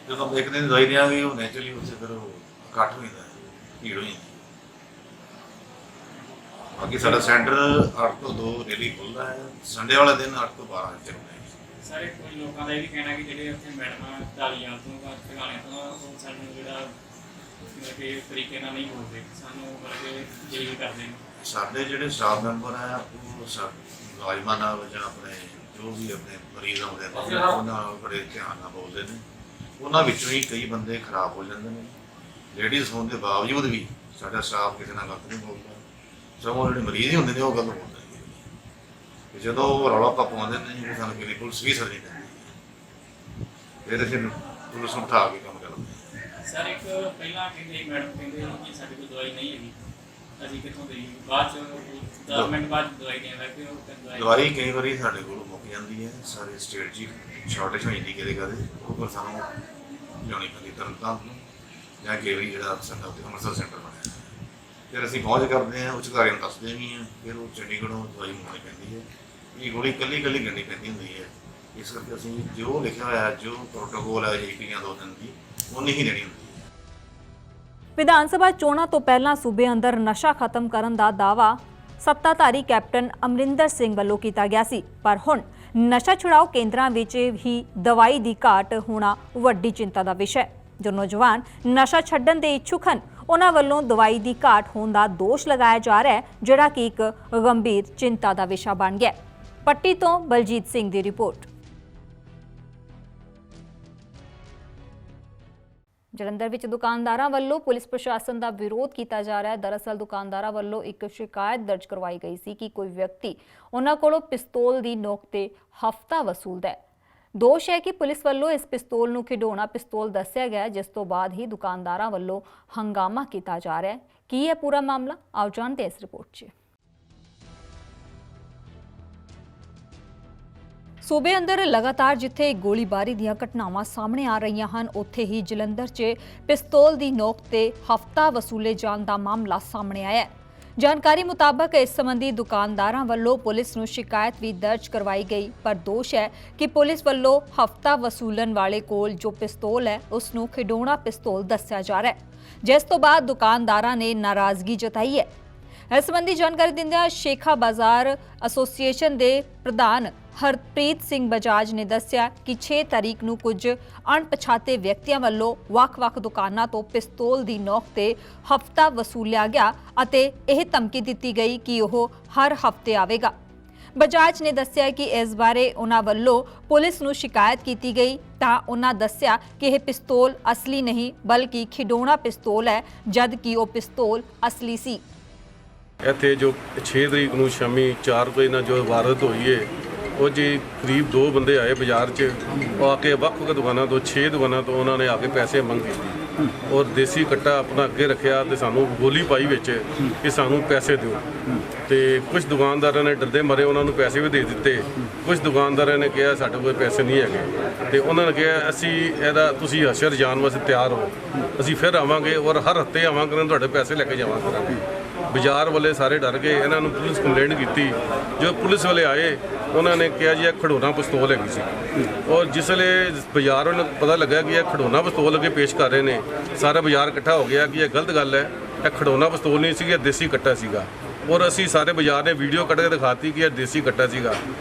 ਜਦੋਂ ਇੱਕ ਦਿਨ ਦਵਾਈ ਦਿਆਂਗੇ ਉਹ ਨੈਚੁਰਲੀ ਉੱਥੇ ਫਿਰ ਉਹ ਘੱਟ ਹੋ ਜਾਂਦਾ, ਭੀੜ ਹੋ ਜਾਂਦੀ। ਬਾਕੀ ਸਾਡਾ ਸੈਂਟਰ 8 ਤੋਂ 2 ਡੇਲੀ ਖੁੱਲ੍ਹਦਾ ਹੈ, ਸੰਡੇ ਵਾਲਾ ਦਿਨ 8 ਤੋਂ 12 ਚੱਲਦਾ ਹੈ। ਸਾਰੇ ਕੋਈ ਲੋਕਾਂ ਦਾ ਇਹ ਵੀ ਕਹਿਣਾ ਕਿ ਜਿਹੜੇ ਉੱਥੇ ਮੈਡਮਾਂ ਢਾਲੀਆਂ ਤੋਂ ਟਿਕਾਣੇ ਤੋਂ ਉਹ ਸਾਨੂੰ ਜਿਹੜਾ ਮਤਲਬ ਕਿ ਤਰੀਕੇ ਨਾਲ ਨਹੀਂ ਬੋਲਦੇ, ਸਾਨੂੰ ਮਤਲਬ ਕਿ ਜੇਲ ਕਰਦੇ ਨੇ। ਸਾਡੇ ਜਿਹੜੇ ਸਟਾਫ ਮੈਂਬਰ ਆ ਉਹ ਮੁਲਾਜ਼ਮਾਂ ਨਾਲ ਜਾਂ ਆਪਣੇ ਜੋ ਵੀ ਆਪਣੇ ਮਰੀਜ਼ ਆਉਂਦੇ ਨੇ ਉਹਨਾਂ ਨਾਲ ਬੜੇ ਧਿਆਨ ਨਾਲ ਬੋਲਦੇ ਨੇ। ਉਹਨਾਂ ਵਿੱਚੋਂ ਹੀ ਕਈ ਬੰਦੇ ਖਰਾਬ ਹੋ ਜਾਂਦੇ ਨੇ। ਲੇਡੀਜ਼ ਹੋਣ ਦੇ ਬਾਵਜੂਦ ਵੀ ਸਾਡਾ ਸਟਾਫ ਕਿਸੇ ਨਾਲ ਗਲਤ ਨਹੀਂ ਬੋਲਦਾ, ਸਗੋਂ ਜਿਹੜੇ ਮਰੀਜ਼ ਹੀ ਹੁੰਦੇ ਨੇ ਉਹ ਗੱਲ ਬੋਲਦੇ ਨੇ। ਜਦੋਂ ਉਹ ਰੌਲਾ ਪਵਾਉਂਦੇ ਨੇ ਕਿ ਸਾਨੂੰ ਕਿਹੜੀ ਪੁਲਿਸ ਵੀ ਸਰਦੀ ਪੈਂਦੀ, ਫਿਰ ਅਸੀਂ ਪੁਲਿਸ ਨੂੰ ਉਠਾ ਕੇ ਕੰਮ ਕਰਦੇ। ਸਰ ਇੱਕ ਪਹਿਲਾਂ ਕਹਿੰਦੇ ਮੈਡਮ ਕਹਿੰਦੇ ਕਿ ਸਾਡੇ ਕੋਲ ਦਵਾਈ ਨਹੀਂ ਹੈਗੀ, ਅਸੀਂ ਕਿੱਥੋਂ ਦੇਈਏ? ਬਾਅਦ 'ਚ 10 ਮਿੰਟ ਬਾਅਦ ਦਵਾਈ ਦੇਣ ਲੱਗੇ। ਉਹ ਦਵਾਈ ਕਈ ਵਾਰੀ ਸਾਡੇ ਕੋਲ ਮੁੱਕ ਜਾਂਦੀ ਹੈ, ਸਾਰੇ ਸਟੇਟ 'ਚ ਸ਼ਾਰਟੇਜ ਹੋ ਜਾਂਦੀ ਕਿਤੇ ਕਦੇ, ਉਹ ਫਿਰ ਸਾਨੂੰ ਲਿਆਉਣੀ ਪੈਂਦੀ ਤਰਨਤਾਰਨ ਨੂੰ ਜਾਂ ਕਈ ਵਾਰੀ ਜਿਹੜਾ ਸਾਡਾ ਉੱਥੇ ਅੰਮ੍ਰਿਤਸਰ ਸੈਂਟਰ ਬਣਿਆ, ਫਿਰ ਅਸੀਂ ਪਹੁੰਚ ਕਰਦੇ ਹਾਂ, ਉੱਚ ਅਧਿਕਾਰੀਆਂ ਨੂੰ ਦੱਸਦੇ ਵੀ ਹਾਂ, ਫਿਰ ਉਹ ਚੰਡੀਗੜ੍ਹੋਂ ਦਵਾਈ ਮੰਗਵਾਉਣੀ ਪੈਂਦੀ ਹੈ। ਇਹ ਗੋਲੀ ਇਕੱਲੀ ਗਿਣਨੀ ਪੈਂਦੀ ਹੁੰਦੀ ਹੈ। ਇਸ ਕਰਕੇ ਅਸੀਂ ਜੋ ਲਿਖਿਆ ਹੋਇਆ, ਜੋ ਪ੍ਰੋਟੋਕੋਲ ਹੈ ਜੀਪੀਆਂ 2 ਦਿਨ ਦੀ, ਉਨੀ ਹੀ ਦੇਣੀ ਹੁੰਦੀ ਹੈ। ਵਿਧਾਨ ਸਭਾ ਚੋਣਾਂ ਤੋਂ ਪਹਿਲਾਂ ਸੂਬੇ ਅੰਦਰ ਨਸ਼ਾ ਖਤਮ ਕਰਨ ਦਾ ਦਾਅਵਾ ਸੱਤਾਧਾਰੀ ਕੈਪਟਨ ਅਮਰਿੰਦਰ ਸਿੰਘ ਵੱਲੋਂ ਕੀਤਾ ਗਿਆ ਸੀ, ਪਰ ਹੁਣ ਨਸ਼ਾ ਛੁਡਾਓ ਕੇਂਦਰਾਂ ਵਿੱਚ ਹੀ ਦਵਾਈ ਦੀ ਘਾਟ ਹੋਣਾ ਵੱਡੀ ਚਿੰਤਾ ਦਾ ਵਿਸ਼ਾ ਹੈ। ਜੋ ਨੌਜਵਾਨ ਨਸ਼ਾ ਛੱਡਣ ਦੇ ਇੱਛੁਕ ਹਨ, ਉਹਨਾਂ ਵੱਲੋਂ ਦਵਾਈ ਦੀ ਘਾਟ ਹੋਣ ਦਾ ਦੋਸ਼ ਲਗਾਇਆ ਜਾ ਰਿਹਾ ਹੈ, ਜਿਹੜਾ ਕਿ ਇੱਕ ਗੰਭੀਰ ਚਿੰਤਾ ਦਾ ਵਿਸ਼ਾ ਬਣ ਗਿਆ। ਪੱਟੀ ਤੋਂ ਬਲਜੀਤ ਸਿੰਘ ਦੀ ਰਿਪੋਰਟ। ਜਲੰਧਰ ਵਿੱਚ ਦੁਕਾਨਦਾਰਾਂ ਵੱਲੋਂ ਪੁਲਿਸ ਪ੍ਰਸ਼ਾਸਨ ਦਾ ਵਿਰੋਧ ਕੀਤਾ ਜਾ ਰਿਹਾ ਹੈ। ਦਰਅਸਲ ਦੁਕਾਨਦਾਰਾਂ ਵੱਲੋਂ ਇੱਕ ਸ਼ਿਕਾਇਤ ਦਰਜ ਕਰਵਾਈ ਗਈ ਸੀ ਕਿ ਕੋਈ ਵਿਅਕਤੀ ਉਹਨਾਂ ਕੋਲੋਂ ਪਿਸਤੌਲ ਦੀ ਨੋਕ ਤੇ ਹਫ਼ਤਾ ਵਸੂਲਦਾ ਹੈ। ਦੋਸ਼ ਹੈ ਕਿ ਪੁਲਿਸ ਵੱਲੋਂ ਇਸ ਪਿਸਤੌਲ ਨੂੰ ਖਿਡੌਣਾ ਪਿਸਤੌਲ ਦੱਸਿਆ ਗਿਆ, ਜਿਸ ਤੋਂ ਬਾਅਦ ਹੀ ਦੁਕਾਨਦਾਰਾਂ ਵੱਲੋਂ ਹੰਗਾਮਾ ਕੀਤਾ ਜਾ ਰਿਹਾ ਹੈ। ਕੀ ਹੈ ਪੂਰਾ ਮਾਮਲਾ, ਆਓ ਜਾਣਦੇ ਹਾਂ ਇਸ ਰਿਪੋਰਟ 'ਚ। ਸੂਬੇ ਅੰਦਰ ਲਗਾਤਾਰ ਜਿੱਥੇ ਗੋਲੀਬਾਰੀ ਦੀਆਂ ਘਟਨਾਵਾਂ ਸਾਹਮਣੇ ਆ ਰਹੀਆਂ ਹਨ, ਉੱਥੇ ਹੀ ਜਲੰਧਰ 'ਚ ਪਿਸਤੌਲ ਦੀ ਨੋਕ ਤੇ ਹਫ਼ਤਾ ਵਸੂਲੇ ਜਾਣ ਦਾ ਮਾਮਲਾ ਸਾਹਮਣੇ ਆਇਆ ਹੈ। ਜਾਣਕਾਰੀ ਮੁਤਾਬਕ ਇਸ ਸੰਬੰਧੀ ਦੁਕਾਨਦਾਰਾਂ ਵੱਲੋਂ ਪੁਲਿਸ ਨੂੰ ਸ਼ਿਕਾਇਤ ਵੀ ਦਰਜ ਕਰਵਾਈ ਗਈ, ਪਰ ਦੋਸ਼ ਹੈ ਕਿ ਪੁਲਿਸ ਵੱਲੋਂ ਹਫ਼ਤਾ ਵਸੂਲਣ ਵਾਲੇ ਕੋਲ ਜੋ ਪਿਸਤੌਲ ਹੈ ਉਸ ਨੂੰ ਖਿਡੌਣਾ ਪਿਸਤੌਲ ਦੱਸਿਆ ਜਾ ਰਿਹਾ ਹੈ, ਜਿਸ ਤੋਂ ਬਾਅਦ ਦੁਕਾਨਦਾਰਾਂ ਨੇ ਨਾਰਾਜ਼ਗੀ ਜਤਾਈ ਹੈ। ਇਸ ਸੰਬੰਧੀ ਜਾਣਕਾਰੀ ਦਿੰਦਿਆਂ ਸ਼ੇਖਾ ਬਾਜ਼ਾਰ ਐਸੋਸੀਏਸ਼ਨ ਦੇ ਪ੍ਰਧਾਨ ਹਰਪ੍ਰੀਤ ਸਿੰਘ ਬਜਾਜ ਨੇ ਦੱਸਿਆ ਕਿ 6 ਤਾਰੀਖ ਨੂੰ ਕੁਝ ਅਣਪਛਾਤੇ ਵਿਅਕਤੀਆਂ ਵੱਲੋਂ ਵੱਖ-ਵੱਖ ਦੁਕਾਨਾਂ ਤੋਂ ਪਿਸਤੌਲ ਦੀ ਨੋਕ ਤੇ ਹਫ਼ਤਾ ਵਸੂਲਿਆ ਗਿਆ ਅਤੇ ਇਹ ਧਮਕੀ ਦਿੱਤੀ ਗਈ ਕਿ ਉਹ ਹਰ ਹਫ਼ਤੇ ਆਵੇਗਾ। ਬਜਾਜ ਨੇ ਦੱਸਿਆ ਕਿ ਇਸ ਬਾਰੇ ਉਹਨਾਂ ਵੱਲੋਂ ਪੁਲਿਸ ਨੂੰ ਸ਼ਿਕਾਇਤ ਕੀਤੀ ਗਈ ਤਾਂ ਉਹਨਾਂ ਦੱਸਿਆ ਕਿ ਇਹ ਪਿਸਤੌਲ ਅਸਲੀ ਨਹੀਂ ਬਲਕਿ ਖਿਡੌਣਾ ਪਿਸਤੌਲ ਹੈ, ਜਦ ਕਿ ਉਹ ਪਿਸਤੌਲ ਅਸਲੀ ਸੀ। ਇੱਥੇ ਜੋ 6 ਤਰੀਕ ਨੂੰ ਸ਼ਾਮੀ 4 ਵਜੇ ਨਾਲ ਜੋ ਵਾਰਦਾਤ ਹੋਈ ਹੈ, ਉਹ ਜੀ ਕਰੀਬ 2 ਬੰਦੇ ਆਏ ਬਾਜ਼ਾਰ 'ਚ, ਉਹ ਆ ਕੇ ਵੱਖ-ਵੱਖ ਦੁਕਾਨਾਂ ਤੋਂ 6 ਦੁਕਾਨਾਂ ਤੋਂ ਉਹਨਾਂ ਨੇ ਆ ਕੇ ਪੈਸੇ ਮੰਗੇ ਔਰ ਦੇਸੀ ਕੱਟਾ ਆਪਣਾ ਅੱਗੇ ਰੱਖਿਆ ਤੇ ਸਾਨੂੰ ਗੋਲੀ ਪਾਈ ਵਿੱਚ ਕਿ ਸਾਨੂੰ ਪੈਸੇ ਦਿਓ। ਤੇ ਕੁਝ ਦੁਕਾਨਦਾਰਾਂ ਨੇ ਡਰਦੇ ਮਾਰੇ ਉਹਨਾਂ ਨੂੰ ਪੈਸੇ ਵੀ ਦੇ ਦਿੱਤੇ, ਕੁਝ ਦੁਕਾਨਦਾਰਾਂ ਨੇ ਕਿਹਾ ਸਾਡੇ ਕੋਲ ਪੈਸੇ ਨਹੀਂ ਹੈਗੇ ਤੇ ਉਹਨਾਂ ਨੇ ਕਿਹਾ ਅਸੀਂ ਇਹਦਾ ਤੁਸੀਂ ਹਸ਼ਰ ਜਾਣ ਵਾਸਤੇ ਤਿਆਰ ਹੋ, ਅਸੀਂ ਫਿਰ ਆਵਾਂਗੇ ਔਰ ਹਰ ਹਫ਼ਤੇ ਆਵਾਂਗੇ, ਤੁਹਾਡੇ ਪੈਸੇ ਲੈ ਕੇ ਜਾਵਾਂ ਕਰਾਂਗੇ। ਬਾਜ਼ਾਰ ਵਾਲੇ ਸਾਰੇ ਡਰ ਗਏ, ਇਹਨਾਂ ਨੂੰ ਪੁਲਿਸ ਕੰਪਲੇਂਟ ਕੀਤੀ। ਜਦੋਂ ਪੁਲਿਸ ਵਾਲੇ ਆਏ ਉਹਨਾਂ ਨੇ ਕਿਹਾ ਜੀ ਇਹ ਖਿਡੌਣਾ ਪਿਸਤੌਲ ਹੈਗੀ ਸੀ, ਔਰ ਜਿਸ ਵੇਲੇ ਬਾਜ਼ਾਰ ਨੂੰ ਪਤਾ ਲੱਗਾ ਕਿ ਇਹ ਖਿਡੌਣਾ ਪਿਸਤੌਲ ਅੱਗੇ ਪੇਸ਼ ਕਰ ਰਹੇ ਨੇ, ਸਾਰਾ ਬਾਜ਼ਾਰ ਇਕੱਠਾ ਹੋ ਗਿਆ ਕਿ ਇਹ ਗਲਤ ਗੱਲ ਹੈ, ਇਹ ਖਿਡੌਣਾ ਪਿਸਤੌਲ ਨਹੀਂ ਸੀ, ਇਹ ਦੇਸੀ ਕੱਟਾ ਸੀਗਾ। ਔਰ ਅਸੀਂ ਸਾਰੇ ਬਾਜ਼ਾਰ ਨੇ ਵੀਡੀਓ ਕੱਢ ਕੇ ਦਿਖਾਤੀ ਕਿ ਇਹ ਦੇਸੀ ਕੱਟਾ ਸੀਗਾ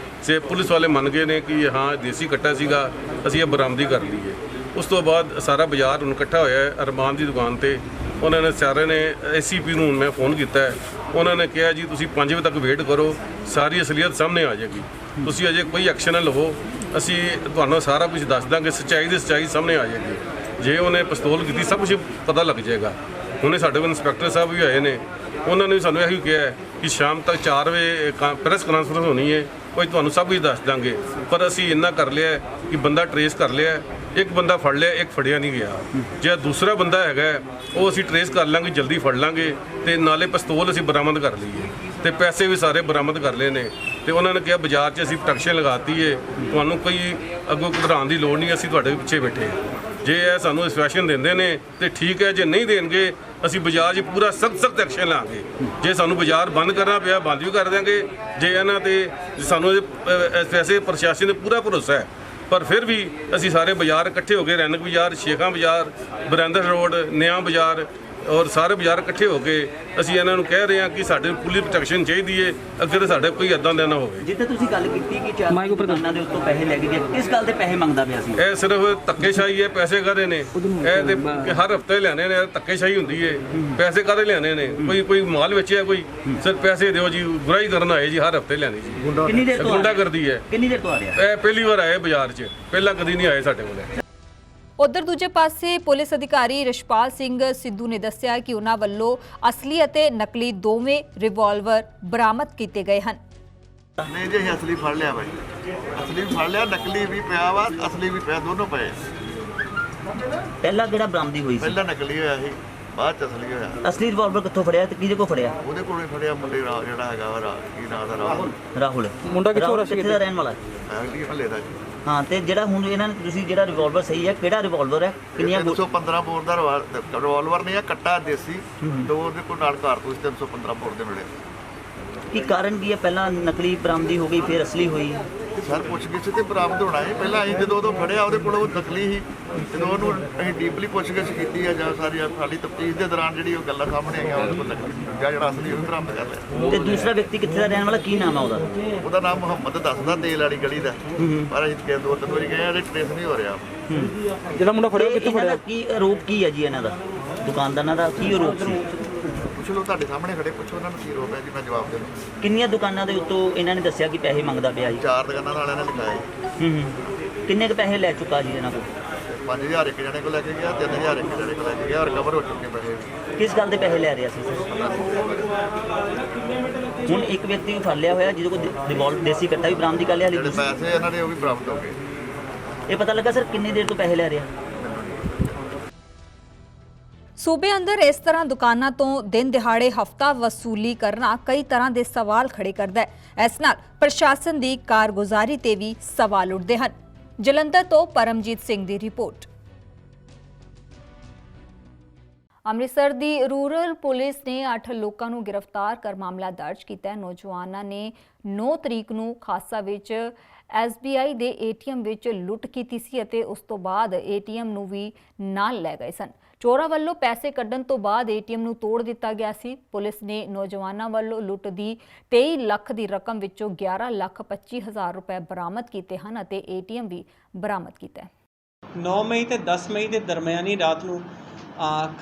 ਤੇ ਪੁਲਿਸ ਵਾਲੇ ਮੰਨ ਗਏ ਨੇ ਕਿ ਹਾਂ ਦੇਸੀ ਕੱਟਾ ਸੀਗਾ, ਅਸੀਂ ਇਹ ਬਰਾਮਦੀ ਕਰ ਲਈ ਹੈ। ਉਸ ਤੋਂ ਬਾਅਦ ਸਾਰਾ ਬਾਜ਼ਾਰ ਹੁਣ ਇਕੱਠਾ ਹੋਇਆ ਹੈ ਅਰਮਾਨ ਦੀ ਦੁਕਾਨ ਤੇ। ਉਹਨਾਂ ਨੇ ਸਾਰਿਆਂ ਨੇ ACP ਨੂੰ ਮੈਂ ਫੋਨ ਕੀਤਾ ਹੈ, ਉਹਨਾਂ ਨੇ ਕਿਹਾ ਜੀ ਤੁਸੀਂ 5 ਵਜੇ ਤੱਕ ਵੇਟ ਕਰੋ, ਸਾਰੀ ਅਸਲੀਅਤ ਸਾਹਮਣੇ ਆ ਜਾਏਗੀ, ਤੁਸੀਂ ਅਜੇ ਕੋਈ ਐਕਸ਼ਨ ਨਾ ਲਵੋ, ਅਸੀਂ ਤੁਹਾਨੂੰ ਸਾਰਾ ਕੁਝ ਦੱਸ ਦਾਂਗੇ, ਸੱਚਾਈ ਦੀ ਸੱਚਾਈ ਸਾਹਮਣੇ ਆ ਜਾਏਗੀ। ਜੇ ਉਹਨੇ ਪਿਸਤੌਲ ਕੀਤੀ ਸਭ ਕੁਝ ਪਤਾ ਲੱਗ ਜਾਏਗਾ। ਹੁਣੇ ਸਾਡੇ ਕੋਲ ਇੰਸਪੈਕਟਰ ਸਾਹਿਬ ਵੀ ਆਏ ਨੇ, ਉਹਨਾਂ ਨੇ ਸਾਨੂੰ ਇਹੀ ਕਿਹਾ ਕਿ ਸ਼ਾਮ ਤੱਕ 4 ਵਜੇ ਪ੍ਰੈਸ ਕਾਨਫਰੰਸ ਹੋਣੀ ਹੈ, ਕੋਈ ਤੁਹਾਨੂੰ ਸਭ ਕੁਝ ਦੱਸ ਦਾਂਗੇ। ਪਰ ਅਸੀਂ ਇੰਨਾ ਕਰ ਲਿਆ ਕਿ ਬੰਦਾ ਟਰੇਸ ਕਰ ਲਿਆ ਇੱਕ ਬੰਦਾ ਫੜ ਲਿਆ, ਇੱਕ ਫੜਿਆ ਨਹੀਂ ਗਿਆ। ਜੇ ਦੂਸਰਾ ਬੰਦਾ ਹੈਗਾ ਉਹ ਅਸੀਂ ਟਰੇਸ ਕਰ ਲਾਂਗੇ, ਜਲਦੀ ਫੜ ਲਾਂਗੇ, ਤੇ ਨਾਲੇ ਪਿਸਤੌਲ ਅਸੀਂ ਬਰਾਮਦ ਕਰ ਲਈਏ ਤੇ ਪੈਸੇ ਵੀ ਸਾਰੇ ਬਰਾਮਦ ਕਰ ਲਏ ਨੇ। ਤੇ ਉਹਨਾਂ ਨੇ ਕਿਹਾ ਬਾਜ਼ਾਰ 'ਚ ਅਸੀਂ ਪ੍ਰੋਟੈਕਸ਼ਨ ਲਗਾਤੀ ਏ, ਤੁਹਾਨੂੰ ਕੋਈ ਅੱਗੋਂ ਘਬਰਾਉਣ ਦੀ ਲੋੜ ਨਹੀਂ, ਅਸੀਂ ਤੁਹਾਡੇ ਪਿੱਛੇ ਬੈਠੇ। ਜੇ ਇਹ ਸਾਨੂੰ ਐਸਪੈਸ਼ਨ ਦਿੰਦੇ ਨੇ ਤੇ ਠੀਕ ਹੈ, ਜੇ ਨਹੀਂ ਦੇਣਗੇ ਅਸੀਂ ਬਾਜ਼ਾਰ 'ਚ ਪੂਰਾ ਸਖਤ ਐਕਸ਼ਨ ਲਾਂਗੇ। ਜੇ ਸਾਨੂੰ ਬਾਜ਼ਾਰ ਬੰਦ ਕਰਨਾ ਪਿਆ ਬੰਦ ਵੀ ਕਰ ਦਿਆਂਗੇ। ਜੇ ਇਹਨਾਂ ਤੇ ਸਾਨੂੰ ਵੈਸੇ ਪ੍ਰਸ਼ਾਸਨ 'ਤੇ ਪੂਰਾ ਭਰੋਸਾ ਹੈ, ਪਰ ਫਿਰ ਵੀ ਅਸੀਂ ਸਾਰੇ ਬਾਜ਼ਾਰ ਇਕੱਠੇ ਹੋ ਕੇ ਰੈਨਕ ਬਾਜ਼ਾਰ, ਸ਼ੇਖਾਂ ਬਾਜ਼ਾਰ, ਬਰਿੰਦਰ ਰੋਡ, ਨਿਆਂ ਬਾਜ਼ਾਰ ਔਰ ਸਾਰੇ ਬਾਜ਼ਾਰ ਇਕੱਠੇ ਹੋ ਕੇ ਅਸੀਂ ਇਹਨਾਂ ਨੂੰ ਕਹਿ ਰਹੇ ਹਾਂ ਕਿ ਸਾਡੇ ਪੁਲਿਸ ਪ੍ਰੋਟੈਕਸ਼ਨ ਚਾਹੀਦੀ ਹੈ, ਅੱਗੇ ਤਾਂ ਸਾਡੇ ਕੋਈ ਇੱਦਾਂ ਦਾ ਨਾ ਹੋਵੇ। ਜਿੱਥੇ ਤੁਸੀਂ ਗੱਲ ਕੀਤੀ ਕਿ ਚਾਰ ਦੁਕਾਨਾਂ ਦੇ ਉੱਤੋਂ ਪੈਸੇ ਲੈ ਗਏ, ਕਿਸ ਗੱਲ ਦੇ ਪੈਸੇ ਮੰਗਦਾ ਪਿਆ ਸੀ? ਇਹ ਸਿਰਫ ਧੱਕੇਸ਼ਾਹੀ ਹੈ। ਪੈਸੇ ਕਾਹਦੇ ਨੇ? ਇਹ ਤੇ ਹਰ ਹਫਤੇ ਲੈਣੇ ਨੇ, ਧੱਕੇਸ਼ਾਹੀ ਹੁੰਦੀ ਹੈ। ਪੈਸੇ ਕਾਹਦੇ ਲੈਣੇ ਨੇ? ਕੋਈ ਮਾਲ ਵੇਚਿਆ, ਕੋਈ ਸਿਰ ਪੈਸੇ ਦਿਓ ਜੀ, ਬੁਰਾਈ ਕਰਨ ਆਏ ਜੀ, ਹਰ ਹਫਤੇ ਲੈਣੀ ਜੀ। ਕਿੰਨੀ ਦੇਰ ਤੋਂ ਗੁੰਡਾ ਕਰਦੀ ਹੈ। ਕਿੰਨੀ ਦੇਰ ਤੋਂ ਆ ਰਿਹਾ? ਇਹ ਪਹਿਲੀ ਵਾਰ ਆਏ ਬਾਜ਼ਾਰ 'ਚ, ਪਹਿਲਾਂ ਕਦੀ ਨਹੀਂ ਆਏ ਸਾਡੇ ਕੋਲ। ਉਧਰ ਦੂਜੇ ਪਾਸੇ ਪੁਲਿਸ ਅਧਿਕਾਰੀ ਰਿਸ਼ਪਾਲ ਸਿੰਘ ਸਿੱਧੂ ਨੇ ਦੱਸਿਆ ਕਿ ਉਹਨਾਂ ਵੱਲੋਂ ਅਸਲੀ ਅਤੇ ਨਕਲੀ ਦੋਵੇਂ ਰਿਵਾਲਵਰ ਬਰਾਮਦ ਕੀਤੇ ਗਏ ਹਨ। ਨਹੀਂ ਜੀ, ਅਸੀਂ ਅਸਲੀ ਫੜ ਲਿਆ ਬਾਈ, ਅਸਲੀ ਵੀ ਫੜ ਲਿਆ, ਨਕਲੀ ਵੀ ਪਿਆ ਵਾ, ਅਸਲੀ ਵੀ ਪਿਆ, ਦੋਨੋਂ ਪਏ। ਪਹਿਲਾਂ ਕਿਹੜਾ ਬਰਾਮਦੀ ਹੋਈ ਸੀ? ਪਹਿਲਾਂ ਨਕਲੀ ਹੋਇਆ ਸੀ, ਬਾਅਦ ਚ ਅਸਲੀ ਹੋਇਆ। ਅਸਲੀ ਰਿਵਾਲਵਰ ਕਿੱਥੋਂ ਫੜਿਆ ਤੇ ਕਿਹਦੇ ਕੋਲ ਫੜਿਆ? ਉਹਦੇ ਕੋਲੋਂ ਫੜਿਆ, ਮੁੰਡੇ ਜਿਹੜਾ ਹੈਗਾ ਵਾ, ਕੀ ਨਾਂ ਦਾ, ਰਾਹੁਲ। ਮੁੰਡਾ ਕਿੱਥੇ ਦਾ ਰਹਿਣ ਵਾਲਾ? ਹੱਲੇ ਦਾ ਜੀ। ਹਾਂ, ਤੇ ਜਿਹੜਾ ਹੁਣ ਇਹਨਾਂ ਨੇ ਤੁਸੀਂ ਜਿਹੜਾ ਰਿਵਾਲਵਰ ਸਹੀ ਹੈ, ਕਿਹੜਾ ਰਿਵਾਲਵਰ ਹੈ? ਕਿੰਨੀਆਂ 315 ਬੋਰ ਦਾ ਰਿਵਾਲਵਰ ਨਹੀਂ ਆ, ਕੱਟਾ ਦੇਸੀ, ਦੋ ਉਹਦੇ ਕੋਲ ਨਾਲ ਕਾਰਤੂਸ 315 ਬੋਰ ਦੇ ਮਿਲੇ। ਕੀ ਕਾਰਨ ਕੀ ਹੈ? ਪਹਿਲਾਂ ਨਕਲੀ ਬਰਾਮਦੀ ਹੋ ਗਈ, ਫਿਰ ਅਸਲੀ ਹੋਈ। ਸਰ ਪੁੱਛਗਿੱਛ ਤੇ ਬਰਾਮਦ ਹੋਣਾ ਹੈ। ਪਹਿਲਾਂ ਅਸੀਂ ਜਦੋਂ ਉਦੋਂ ਫੜਿਆ ਉਹਦੇ ਕੋਲ ਉਹ ਨਕਲੀ ਸੀ, ਜਦੋਂ ਉਹਨੂੰ ਅਸੀਂ ਡੀਪਲੀ ਪੁੱਛਗਿੱਛ ਕੀਤੀ ਹੈ ਜਾਂ ਸਾਡੀ ਤਫਤੀਸ਼ ਦੇ ਦੌਰਾਨ ਜਿਹੜੀ ਉਹ ਗੱਲਾਂ ਸਾਹਮਣੇ ਆਈਆਂ, ਉਹਦੇ ਕੋਲ ਨਕਲੀ ਜਿਹੜਾ ਅਸਲੀ ਉਹ ਵੀ ਬਰਾਮਦ ਕਰ ਲਿਆ। ਤੇ ਦੂਸਰਾ ਵਿਅਕਤੀ ਕਿੱਥੇ ਦਾ ਰਹਿਣ ਵਾਲਾ, ਕੀ ਨਾਮ ਹੈ ਉਹਦਾ? ਉਹਦਾ ਨਾਮ ਮੁਹੰਮਦ ਦੱਸਦਾ, ਤੇਲ ਵਾਲੀ ਗਲੀ ਦਾ, ਪਰ ਅਸੀਂ ਦੋ ਤਿੰਨ ਵਾਰੀ ਗਏ, ਇਹਦੇ ਟ੍ਰੇਸ ਨਹੀਂ ਹੋ ਰਿਹਾ। ਜਿਹੜਾ ਮੁੰਡਾ ਫੜਿਆ ਕਿੱਥੋਂ ਫੜਿਆ? ਕੀ ਆਰੋਪ ਕੀ ਹੈ ਜੀ ਇਹਨਾਂ ਦਾ? ਦੁਕਾਨਦਾਰਾਂ ਦਾ ਕੀ ਆਰੋਪ ਸੀ? ਪੁੱਛ ਲਓ, ਤੁਹਾਡੇ ਸਾਹਮਣੇ ਖੜੇ, ਪੁੱਛੋ ਉਹਨਾਂ ਨੂੰ ਕੀ ਆਰੋਪ ਹੈ ਜੀ, ਮੈਂ ਜਵਾਬ ਦੇ ਦੂੰ। ਕਿੰਨੀਆਂ ਦੁਕਾਨਾਂ ਦੇ ਉੱਤੋਂ ਇਹਨਾਂ ਨੇ ਦੱਸਿਆ ਕਿ ਪੈਸੇ ਮੰਗਦਾ ਪਿਆ ਜੀ? 4 ਦੁਕਾਨਾਂ ਵਾਲਿਆਂ ਨੇ ਲਿਖਾਏ। ਕਿੰਨੇ ਕੁ ਪੈਸੇ ਲੈ ਚੁੱਕਾ ਜੀ ਇਹਨਾਂ ਕੋਲ? 5000 ਇੱਕ ਜਣੇ ਕੋਲ ਲੈ ਕੇ ਗਿਆ, 3000 ਇੱਕ ਜਣੇ ਕੋਲ ਲੈ ਕੇ ਗਿਆ, ਔਰ ਕਵਰ ਹੋ ਚੁੱਕੇ ਪੈਸੇ। ਕਿਸ ਗੱਲ ਦੇ ਪੈਸੇ ਲੈ ਰਿਹਾ ਸੀ? ਹੁਣ ਇੱਕ ਵਿਅਕਤੀ ਨੂੰ ਫੜ ਲਿਆ ਹੋਇਆ ਜਿਹਦੇ ਕੋਲ ਰਿਵਾਲਵਰ ਦੇਸੀ ਕੱਟਾ ਵੀ ਬਰਾਮਦ ਕਰ ਲਿਆ। ਜਿਹੜੇ ਪੈਸੇ ਇਹਨਾਂ ਦੇ ਉਹ ਵੀ ਬਰਾਮਦ ਹੋ ਗਏ। ਇਹ ਪਤਾ ਲੱਗਾ ਸਰ ਕਿੰਨੀ ਦੇਰ ਤੋਂ ਪੈਸੇ ਲੈ ਰਿਹਾ? ਸੂਬੇ ਅੰਦਰ ਇਸ ਤਰ੍ਹਾਂ ਦੁਕਾਨਾਂ ਤੋਂ ਦਿਨ ਦਿਹਾੜੇ ਹਫ਼ਤਾ ਵਸੂਲੀ ਕਰਨਾ ਕਈ ਤਰ੍ਹਾਂ ਦੇ ਸਵਾਲ ਖੜੇ ਕਰਦਾ ਹੈ। ਇਸ ਨਾਲ ਪ੍ਰਸ਼ਾਸਨ ਦੀ ਕਾਰਗੁਜ਼ਾਰੀ ਤੇ ਵੀ ਸਵਾਲ ਉੱਠਦੇ ਹਨ। ਜਲੰਧਰ ਤੋਂ ਪਰਮਜੀਤ ਸਿੰਘ ਦੀ ਰਿਪੋਰਟ। ਅੰਮ੍ਰਿਤਸਰ ਦੀ ਰੂਰਲ ਪੁਲਿਸ ਨੇ 8 ਲੋਕਾਂ ਨੂੰ ਗ੍ਰਿਫਤਾਰ ਕਰ ਮਾਮਲਾ ਦਰਜ ਕੀਤਾ ਹੈ। ਨੌਜਵਾਨਾਂ ਨੇ 9 ਤਰੀਕ ਨੂੰ ਖਾਸਾ ਵਿੱਚ SBI ਦੇ ATM ਵਿੱਚ ਲੁੱਟ ਕੀਤੀ ਸੀ ਅਤੇ ਉਸ ਤੋਂ ਬਾਅਦ ATM ਨੂੰ ਵੀ ਨਾਲ ਲੈ ਗਏ ਸਨ। ਚੋਰਾਂ ਵੱਲੋਂ ਪੈਸੇ ਕੱਢਣ ਤੋਂ ਬਾਅਦ ATM ਨੂੰ ਤੋੜ ਦਿੱਤਾ ਗਿਆ ਸੀ। ਪੁਲਿਸ ਨੇ ਨੌਜਵਾਨਾਂ ਵੱਲੋਂ ਲੁੱਟ ਦੀ 23 ਲੱਖ ਦੀ ਰਕਮ ਵਿੱਚੋਂ 11,25,000 ਰੁਪਏ ਬਰਾਮਦ ਕੀਤੇ ਹਨ ਅਤੇ ATM ਵੀ ਬਰਾਮਦ ਕੀਤਾ ਹੈ। 9 ਮਈ ਤੇ 10 ਮਈ ਦੇ ਦਰਮਿਆਨੀ ਰਾਤ ਨੂੰ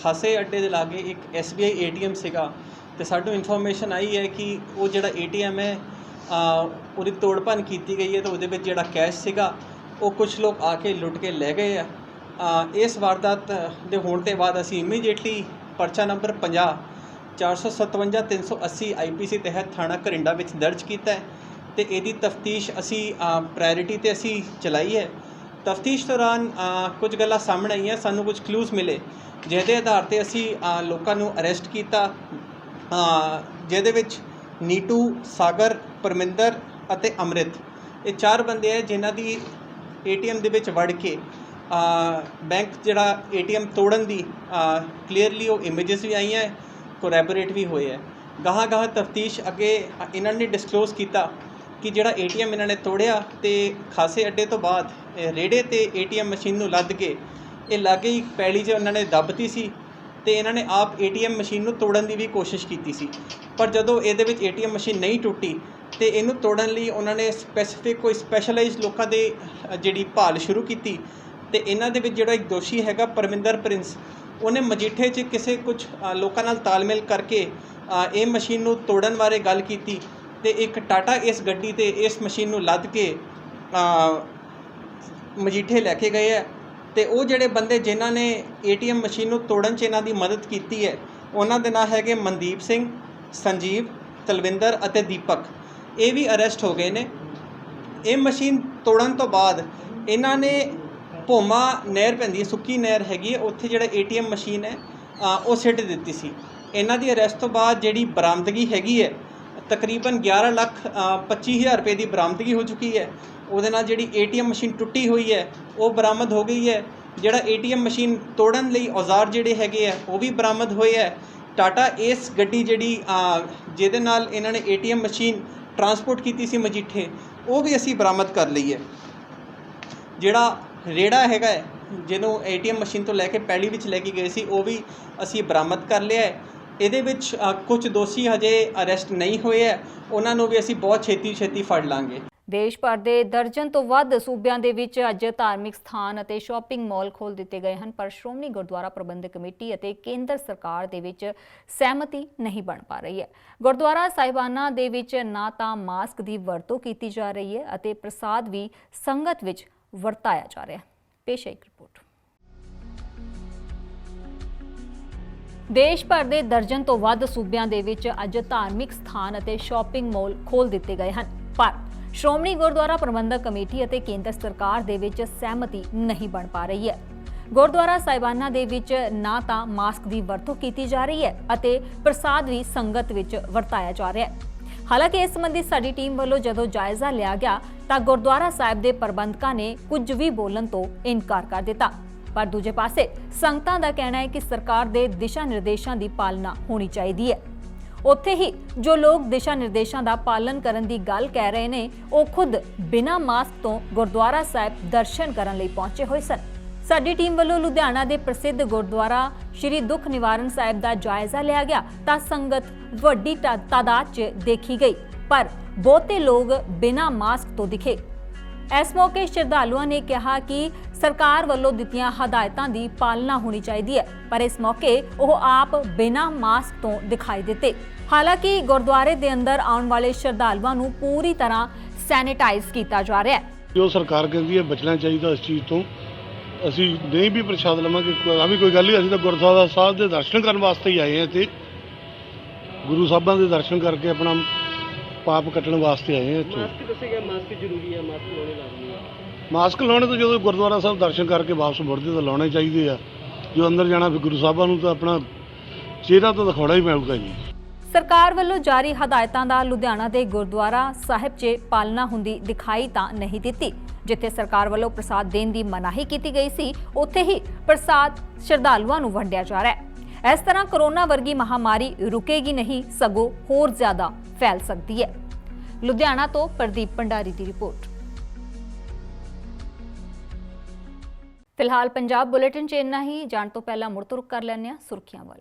ਖਾਸੇ ਅੱਡੇ ਦੇ ਲਾਗੇ ਇੱਕ SBI ATM ਸੀਗਾ ਤੇ ਸਾਨੂੰ ਇਨਫੋਰਮੇਸ਼ਨ ਆਈ ਹੈ ਕਿ ਉਹ ਜਿਹੜਾ ATM ਹੈ ਉਹਦੀ ਤੋੜ ਭੰਨ ਕੀਤੀ ਗਈ ਹੈ ਤੇ ਉਹਦੇ ਵਿੱਚ ਜਿਹੜਾ ਕੈਸ਼ ਸੀਗਾ ਉਹ ਕੁਝ ਲੋਕ ਆ ਕੇ ਲੁੱਟ ਕੇ ਲੈ ਗਏ ਆ। ਇਸ ਵਾਰਦਾਤ ਦੇ ਹੋਣ ਤੋਂ ਬਾਅਦ ਅਸੀਂ ਇਮੀਡੀਏਟਲੀ ਪਰਚਾ ਨੰਬਰ 50 457 380 IPC ਤਹਿਤ ਥਾਣਾ ਘਰਿੰਡਾ ਵਿੱਚ ਦਰਜ ਕੀਤਾ ਹੈ ਤੇ ਇਹਦੀ ਤਫਤੀਸ਼ ਅਸੀਂ ਪ੍ਰਾਇੋਰਟੀ ਤੇ ਅਸੀਂ ਚਲਾਈ ਹੈ। ਤਫਤੀਸ਼ ਦੌਰਾਨ ਕੁਝ ਗੱਲਾਂ ਸਾਹਮਣੇ ਆਈਆਂ, ਸਾਨੂੰ ਕੁਝ ਕਲੂਜ਼ ਮਿਲੇ ਜਿਹਦੇ ਆਧਾਰ ਤੇ ਅਸੀਂ ਲੋਕਾਂ ਨੂੰ ਅਰੈਸਟ ਕੀਤਾ, ਜਿਹਦੇ ਵਿੱਚ ਨੀਟੂ, ਸਾਗਰ, ਪਰਮਿੰਦਰ ਅਤੇ ਅੰਮ੍ਰਿਤ, ਇਹ 4 ਬੰਦੇ ਹੈ ਜਿਨ੍ਹਾਂ ਦੀ ATM ਦੇ ਵਿੱਚ ਵੜ ਕੇ ਬੈਂਕ ਜਿਹੜਾ ATM ਤੋੜਨ ਦੀ ਕਲੀਅਰਲੀ ਉਹ ਇਮੇਜਸ ਵੀ ਆਈਆਂ, ਕੋਰੈਬੋਰੇਟ ਵੀ ਹੋਏ ਹੈ। ਗਾਹਾਂ ਤਫਤੀਸ਼ ਅੱਗੇ ਇਹਨਾਂ ਨੇ ਡਿਸਕਲੋਜ਼ ਕੀਤਾ ਕਿ ਜਿਹੜਾ ATM ਇਹਨਾਂ ਨੇ ਤੋੜਿਆ ਤੇ ਖਾਸੇ ਅੱਡੇ ਤੋਂ ਬਾਅਦ ਰੇੜੇ ਤੇ ATM ਮਸ਼ੀਨ ਨੂੰ ਲੱਦ ਕੇ ਇਹ ਲਾਗੇ ਹੀ ਪੈਲੀ 'ਚ ਉਹਨਾਂ ਨੇ ਦੱਬਤੀ ਸੀ ਤੇ ਇਹਨਾਂ ਨੇ ਆਪ ATM ਮਸ਼ੀਨ ਨੂੰ ਤੋੜਨ ਦੀ ਵੀ ਕੋਸ਼ਿਸ਼ ਕੀਤੀ ਸੀ। ਪਰ ਜਦੋਂ ਇਹਦੇ ਵਿੱਚ ATM ਮਸ਼ੀਨ ਨਹੀਂ ਟੁੱਟੀ ਤੇ ਇਹਨੂੰ ਤੋੜਨ ਲਈ ਉਹਨਾਂ ਨੇ ਸਪੈਸੀਫਿਕ ਕੋਈ ਸਪੈਸ਼ਲਾਈਜ਼ਡ ਲੋਕਾਂ ਦੇ ਜਿਹੜੀ ਭਾਲ ਸ਼ੁਰੂ ਕੀਤੀ ਤੇ ਇਹਨਾਂ ਦੇ ਵਿੱਚ ਜਿਹੜਾ ਇੱਕ ਦੋਸ਼ੀ ਹੈਗਾ ਪਰਮਿੰਦਰ ਪ੍ਰਿੰਸ, ਉਹਨੇ ਮਜੀਠੇ 'ਚ ਕਿਸੇ ਕੁਝ ਲੋਕਾਂ ਨਾਲ ਤਾਲਮੇਲ ਕਰਕੇ ਇਹ ਮਸ਼ੀਨ ਨੂੰ ਤੋੜਨ ਬਾਰੇ ਗੱਲ ਕੀਤੀ ਤੇ ਇੱਕ ਟਾਟਾ ਇਸ ਗੱਡੀ ਤੇ ਇਸ ਮਸ਼ੀਨ ਨੂੰ ਲੱਦ ਕੇ ਮਜੀਠੇ ਲੈ ਕੇ ਗਏ ਹੈ ਤੇ ਉਹ ਜਿਹੜੇ ਬੰਦੇ ਜਿਨ੍ਹਾਂ ਨੇ ATM ਮਸ਼ੀਨ ਨੂੰ ਤੋੜਨ 'ਚ ਇਹਨਾਂ ਦੀ ਮਦਦ ਕੀਤੀ ਹੈ ਉਹਨਾਂ ਦੇ ਨਾਂ ਹੈਗੇ ਮਨਦੀਪ ਸਿੰਘ, ਸੰਜੀਵ, ਤਲਵਿੰਦਰ ਅਤੇ ਦੀਪਕ। ਇਹ ਵੀ ਅਰੈਸਟ ਹੋ ਗਏ ਨੇ। ਇਹ ਮਸ਼ੀਨ ਤੋੜਨ ਤੋਂ ਬਾਅਦ ਇਹਨਾਂ ਨੇ ਭੋਮਾ ਨਹਿਰ ਪੈਂਦੀ ਹੈ, ਸੁੱਕੀ ਨਹਿਰ ਹੈਗੀ ਹੈ, ਉੱਥੇ ਜਿਹੜਾ ATM ਮਸ਼ੀਨ ਹੈ ਉਹ ਸਿੱਟ ਦਿੱਤੀ ਸੀ। ਇਹਨਾਂ ਦੀ ਅਰੈਸਟ ਤੋਂ ਬਾਅਦ ਜਿਹੜੀ ਬਰਾਮਦਗੀ ਹੈਗੀ ਹੈ ਤਕਰੀਬਨ 11,25,000 ਰੁਪਏ ਦੀ ਬਰਾਮਦਗੀ ਹੋ ਚੁੱਕੀ ਹੈ। ਉਹਦੇ ਨਾਲ ਜਿਹੜੀ ATM ਮਸ਼ੀਨ ਟੁੱਟੀ ਹੋਈ ਹੈ ਉਹ ਬਰਾਮਦ ਹੋ ਗਈ ਹੈ। ਜਿਹੜਾ ATM ਮਸ਼ੀਨ ਤੋੜਨ ਲਈ ਔਜ਼ਾਰ ਜਿਹੜੇ ਹੈਗੇ ਆ ਉਹ ਵੀ ਬਰਾਮਦ ਹੋਏ ਹੈ। ਟਾਟਾ ਏਸ ਗੱਡੀ ਜਿਹੜੀ ਜਿਹਦੇ ਨਾਲ ਇਹਨਾਂ ਨੇ ATM ਮਸ਼ੀਨ ਟਰਾਂਸਪੋਰਟ ਕੀਤੀ ਸੀ ਮਜੀਠੇ, ਉਹ ਵੀ ਅਸੀਂ ਬਰਾਮਦ ਕਰ ਲਈ ਹੈ। ਜਿਹੜਾ ਰੇੜਾ ਹੈਗਾ ਹੈ ਜਿਹਨੂੰ ATM ਮਸ਼ੀਨ ਤੋਂ ਲੈ ਕੇ ਪੈਲੀ ਵਿੱਚ ਲੈ ਕੇ ਗਏ ਸੀ, ਉਹ ਵੀ ਅਸੀਂ ਬਰਾਮਦ ਕਰ ਲਿਆ ਹੈ। ਇਹਦੇ ਵਿੱਚ ਕੁਝ ਦੋਸ਼ੀ ਹਜੇ ਅਰੈਸਟ ਨਹੀਂ ਹੋਏ ਹੈ, ਉਹਨਾਂ ਨੂੰ ਵੀ ਅਸੀਂ ਬਹੁਤ ਛੇਤੀ ਫੜ ਲਾਂਗੇ। ਦੇਸ਼ ਭਰ ਦੇ ਦਰਜਨ ਤੋਂ ਵੱਧ ਸੂਬਿਆਂ ਦੇ ਵਿੱਚ ਅੱਜ ਧਾਰਮਿਕ ਸਥਾਨ ਅਤੇ ਸ਼ਾਪਿੰਗ ਮਾਲ ਖੋਲ੍ਹ ਦਿੱਤੇ ਗਏ ਹਨ, ਪਰ ਸ਼੍ਰੋਮਣੀ ਗੁਰਦੁਆਰਾ ਪ੍ਰਬੰਧਕ ਕਮੇਟੀ ਅਤੇ ਕੇਂਦਰ ਸਰਕਾਰ ਦੇ ਵਿੱਚ ਸਹਿਮਤੀ ਨਹੀਂ ਬਣ ਪਾ ਰਹੀ ਹੈ। ਗੁਰਦੁਆਰਾ ਸਾਹਿਬਾਨਾਂ ਦੇ ਵਿੱਚ ਨਾ ਤਾਂ ਮਾਸਕ ਦੀ ਵਰਤੋਂ ਕੀਤੀ ਜਾ ਰਹੀ ਹੈ ਅਤੇ ਪ੍ਰਸਾਦ ਵੀ ਸੰਗਤ ਵਿੱਚ ਵਰਤਾਇਆ ਜਾ ਰਿਹਾ ਹੈ। ਪੇਸ਼ ਹੈ ਇੱਕ ਰਿਪੋਰਟ। ਦੇਸ਼ ਭਰ ਦੇ ਦਰਜਨ ਤੋਂ ਵੱਧ ਸੂਬਿਆਂ ਦੇ ਵਿੱਚ ਅੱਜ ਧਾਰਮਿਕ ਸਥਾਨ ਅਤੇ ਸ਼ਾਪਿੰਗ ਮਾਲ ਖੋਲ੍ਹ ਦਿੱਤੇ ਗਏ ਹਨ, ਪਰ ਸ਼੍ਰੋਮਣੀ ਗੁਰਦੁਆਰਾ ਪ੍ਰਬੰਧਕ ਕਮੇਟੀ ਅਤੇ ਕੇਂਦਰ ਸਰਕਾਰ ਦੇ ਵਿੱਚ ਸਹਿਮਤੀ ਨਹੀਂ ਬਣ ਪਾ ਰਹੀ ਹੈ। ਗੁਰਦੁਆਰਾ ਸਾਹਿਬਾਨਾਂ ਦੇ ਵਿੱਚ ਨਾ ਤਾਂ ਮਾਸਕ ਦੀ ਵਰਤੋਂ ਕੀਤੀ ਜਾ ਰਹੀ ਹੈ ਅਤੇ ਪ੍ਰਸਾਦ ਵੀ ਸੰਗਤ ਵਿੱਚ ਵਰਤਾਇਆ ਜਾ ਰਿਹਾ ਹੈ। ਹਾਲਾਂਕਿ ਇਸ ਸੰਬੰਧੀ ਸਾਡੀ ਟੀਮ ਵੱਲੋਂ ਜਦੋਂ ਜਾਇਜ਼ਾ ਲਿਆ ਗਿਆ ਤਾਂ ਗੁਰਦੁਆਰਾ ਸਾਹਿਬ ਦੇ ਪ੍ਰਬੰਧਕਾਂ ਨੇ ਕੁਝ ਵੀ ਬੋਲਣ ਤੋਂ ਇਨਕਾਰ ਕਰ ਦਿੱਤਾ, ਪਰ ਦੂਜੇ ਪਾਸੇ ਸੰਗਤਾਂ ਦਾ ਕਹਿਣਾ ਹੈ ਕਿ ਸਰਕਾਰ ਦੇ ਦਿਸ਼ਾ ਨਿਰਦੇਸ਼ਾਂ ਦੀ ਪਾਲਣਾ ਹੋਣੀ ਚਾਹੀਦੀ ਹੈ। ਉੱਥੇ ਹੀ ਜੋ ਲੋਕ ਦਿਸ਼ਾ ਨਿਰਦੇਸ਼ਾਂ ਦਾ ਪਾਲਣ ਕਰਨ ਦੀ ਗੱਲ ਕਹਿ ਰਹੇ ਨੇ, ਉਹ ਖੁਦ ਬਿਨਾਂ ਮਾਸਕ ਤੋਂ ਗੁਰਦੁਆਰਾ ਸਾਹਿਬ ਦਰਸ਼ਨ ਕਰਨ ਲਈ ਪਹੁੰਚੇ ਹੋਏ ਸਨ। ਸਾਡੀ ਟੀਮ ਵੱਲੋਂ ਲੁਧਿਆਣਾ ਦੇ ਪ੍ਰਸਿੱਧ ਗੁਰਦੁਆਰਾ ਸ਼੍ਰੀ ਦੁੱਖ ਨਿਵਾਰਨ ਸਾਹਿਬ ਦਾ ਜਾਇਜ਼ਾ ਲਿਆ ਗਿਆ ਤਾਂ ਸੰਗਤ ਵੱਡੀ ਤਾਦਾਦ 'ਚ ਦੇਖੀ ਗਈ, ਪਰ ਬਹੁਤੇ ਲੋਕ ਬਿਨਾਂ ਮਾਸਕ ਤੋਂ ਦਿਖੇ। ਇਸ ਮੌਕੇ ਸ਼ਰਧਾਲੂਆਂ ਨੇ ਕਿਹਾ ਕਿ ਸਰਕਾਰ ਵੱਲੋਂ ਦਿੱਤੀਆਂ ਹਦਾਇਤਾਂ ਦੀ ਪਾਲਣਾ ਹੋਣੀ ਚਾਹੀਦੀ ਹੈ, ਪਰ ਇਸ ਮੌਕੇ ਉਹ ਆਪ ਬਿਨਾਂ ਮਾਸਕ ਤੋਂ ਦਿਖਾਈ ਦਿੱਤੇ। ਹਾਲਾਂਕਿ ਗੁਰਦੁਆਰੇ ਦੇ ਅੰਦਰ ਆਉਣ ਵਾਲੇ ਸ਼ਰਧਾਲੂਆਂ ਨੂੰ ਪੂਰੀ ਤਰ੍ਹਾਂ ਸੈਨੀਟਾਈਜ਼ ਕੀਤਾ ਜਾ ਰਿਹਾ ਹੈ। ਜੋ ਸਰਕਾਰ ਕਹਿੰਦੀ ਹੈ ਬਚਣਾ ਚਾਹੀਦਾ ਇਸ ਚੀਜ਼ ਤੋਂ। ਅਸੀਂ ਨਹੀਂ ਵੀ ਪ੍ਰਸ਼ਾਦ ਲਵਾਂਗੇ ਵੀ ਕੋਈ ਗੱਲ ਨਹੀਂ, ਅਸੀਂ ਤਾਂ ਗੁਰਦੁਆਰਾ ਸਾਹਿਬ ਦੇ ਦਰਸ਼ਨ ਕਰਨ ਵਾਸਤੇ ਹੀ ਆਏ ਹਾਂ ਤੇ ਗੁਰੂ ਸਾਹਿਬਾਂ ਦੇ ਦਰਸ਼ਨ ਕਰਕੇ ਆਪਣਾ ਪਾਪ ਕੱਟਣ ਵਾਸਤੇ ਆਏ ਹਾਂ ਇੱਥੇ। ਮਾਸਕ ਦੱਸਿਆ ਮਾਸਕ ਜ਼ਰੂਰੀ ਹੈ, ਮਾਸਕ ਲਾਉਣੇ ਲਾਜ਼ਮੀ ਹੈ। ਮਾਸਕ ਲਾਉਣੇ ਤਾਂ ਜਦੋਂ ਗੁਰਦੁਆਰਾ ਸਾਹਿਬ ਦਰਸ਼ਨ ਕਰਕੇ ਵਾਪਸ ਮੁੜਦੇ ਤਾਂ ਲਾਉਣੇ ਚਾਹੀਦੇ ਆ। ਜੋ ਅੰਦਰ ਜਾਣਾ ਫਿਰ ਗੁਰੂ ਸਾਹਿਬਾਂ ਨੂੰ ਤਾਂ ਆਪਣਾ ਚਿਹਰਾ ਤਾਂ ਦਿਖਾਉਣਾ ਹੀ ਪਊਗਾ ਜੀ। ਸਰਕਾਰ ਵੱਲੋਂ ਜਾਰੀ ਹਦਾਇਤਾਂ ਦਾ ਲੁਧਿਆਣਾ ਦੇ ਗੁਰਦੁਆਰਾ ਸਾਹਿਬ 'ਚ ਪਾਲਣਾ ਹੁੰਦੀ ਦਿਖਾਈ ਤਾਂ ਨਹੀਂ ਦਿੱਤੀ। ਜਿੱਥੇ ਸਰਕਾਰ ਵੱਲੋਂ ਪ੍ਰਸਾਦ ਦੇਣ ਦੀ ਮਨਾਹੀ ਕੀਤੀ ਗਈ ਸੀ, ਉੱਥੇ ਹੀ ਪ੍ਰਸਾਦ ਸ਼ਰਧਾਲੂਆਂ ਨੂੰ ਵੰਡਿਆ ਜਾ ਰਿਹਾ ਹੈ। ਇਸ ਤਰ੍ਹਾਂ ਕੋਰੋਨਾ ਵਰਗੀ ਮਹਾਮਾਰੀ ਰੁਕੇਗੀ ਨਹੀਂ, ਸਗੋਂ ਹੋਰ ਜ਼ਿਆਦਾ ਫੈਲ ਸਕਦੀ ਹੈ। ਲੁਧਿਆਣਾ ਤੋਂ ਪ੍ਰਦੀਪ ਭੰਡਾਰੀ ਦੀ ਰਿਪੋਰਟ। ਫਿਲਹਾਲ ਪੰਜਾਬ ਬੁਲੇਟਿਨ 'ਚ ਇੰਨਾ ਹੀ। ਜਾਣ ਤੋਂ ਪਹਿਲਾਂ ਮੁੜ ਤੋਂ ਰੁਕ ਕਰ ਲੈਂਦੇ ਹਾਂ ਸੁਰਖੀਆਂ ਵੱਲ।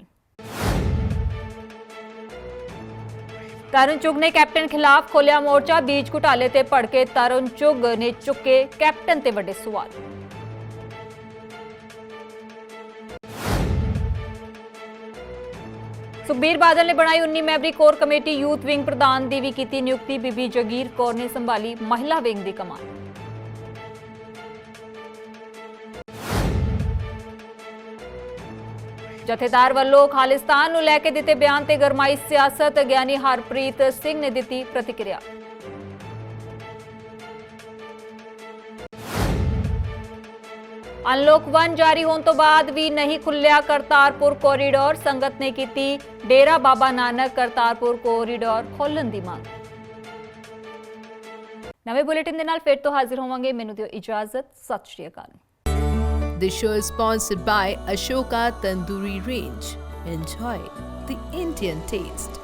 ਤਰੁਣ ਚੁੱਗ ਨੇ ਕੈਪਟਨ ਖਿਲਾਫ ਖੋਲਿਆ ਮੋਰਚਾ। ਬੀਜ ਘੁਟਾਲੇ ਤੇ ਭੜਕੇ ਤਰੁਣ ਚੁੱਗ ਨੇ ਚੁੱਕੇ ਕੈਪਟਨ ਤੇ ਵੱਡੇ ਸਵਾਲ। ਸੁਖਬੀਰ ਬਾਦਲ ਨੇ ਬਣਾਈ 19 ਮੈਂਬਰੀ ਕੋਰ ਕਮੇਟੀ। ਯੂਥ ਵਿੰਗ ਪ੍ਰਧਾਨ ਦੀ ਵੀ ਕੀਤੀ ਨਿਯੁਕਤੀ। ਬੀਬੀ ਜਗੀਰ ਕੌਰ ਨੇ ਸੰਭਾਲੀ ਮਹਿਲਾ ਵਿੰਗ ਦੀ ਕਮਾਨ। ਜਥੇਦਾਰ ਵੱਲੋਂ ਖਾਲਿਸਤਾਨ ਨੂੰ ਲੈ ਕੇ ਦਿੱਤੇ ਬਿਆਨ ਤੇ ਗਰਮਾਈ ਸਿਆਸਤ। ਗਿਆਨੀ ਹਰਪ੍ਰੀਤ ਸਿੰਘ ਨੇ ਦਿੱਤੀ ਪ੍ਰਤੀਕਿਰਿਆ। ਅਨਲੌਕ 1 ਜਾਰੀ ਹੋਣ ਤੋਂ ਬਾਅਦ ਵੀ ਨਹੀਂ ਖੁੱਲਿਆ ਕਰਤਾਰਪੁਰ ਕੋਰੀਡੋਰ। ਸੰਗਤ ਨੇ ਕੀਤੀ ਡੇਰਾ ਬਾਬਾ ਨਾਨਕ ਕਰਤਾਰਪੁਰ ਕੋਰੀਡੋਰ ਖੋਲ੍ਹਣ ਦੀ ਮੰਗ। ਨਵੇਂ ਬੁਲੇਟਿਨ ਦੇ ਨਾਲ ਫਿਰ ਤੋਂ ਹਾਜ਼ਰ ਹੋਵਾਂਗੇ। ਮੈਨੂੰ ਦਿਓ ਇਜਾਜ਼ਤ। ਸਤਿ ਸ਼੍ਰੀ ਅਕਾਲ। This show is sponsored by Ashoka Tandoori Range. Enjoy the Indian taste.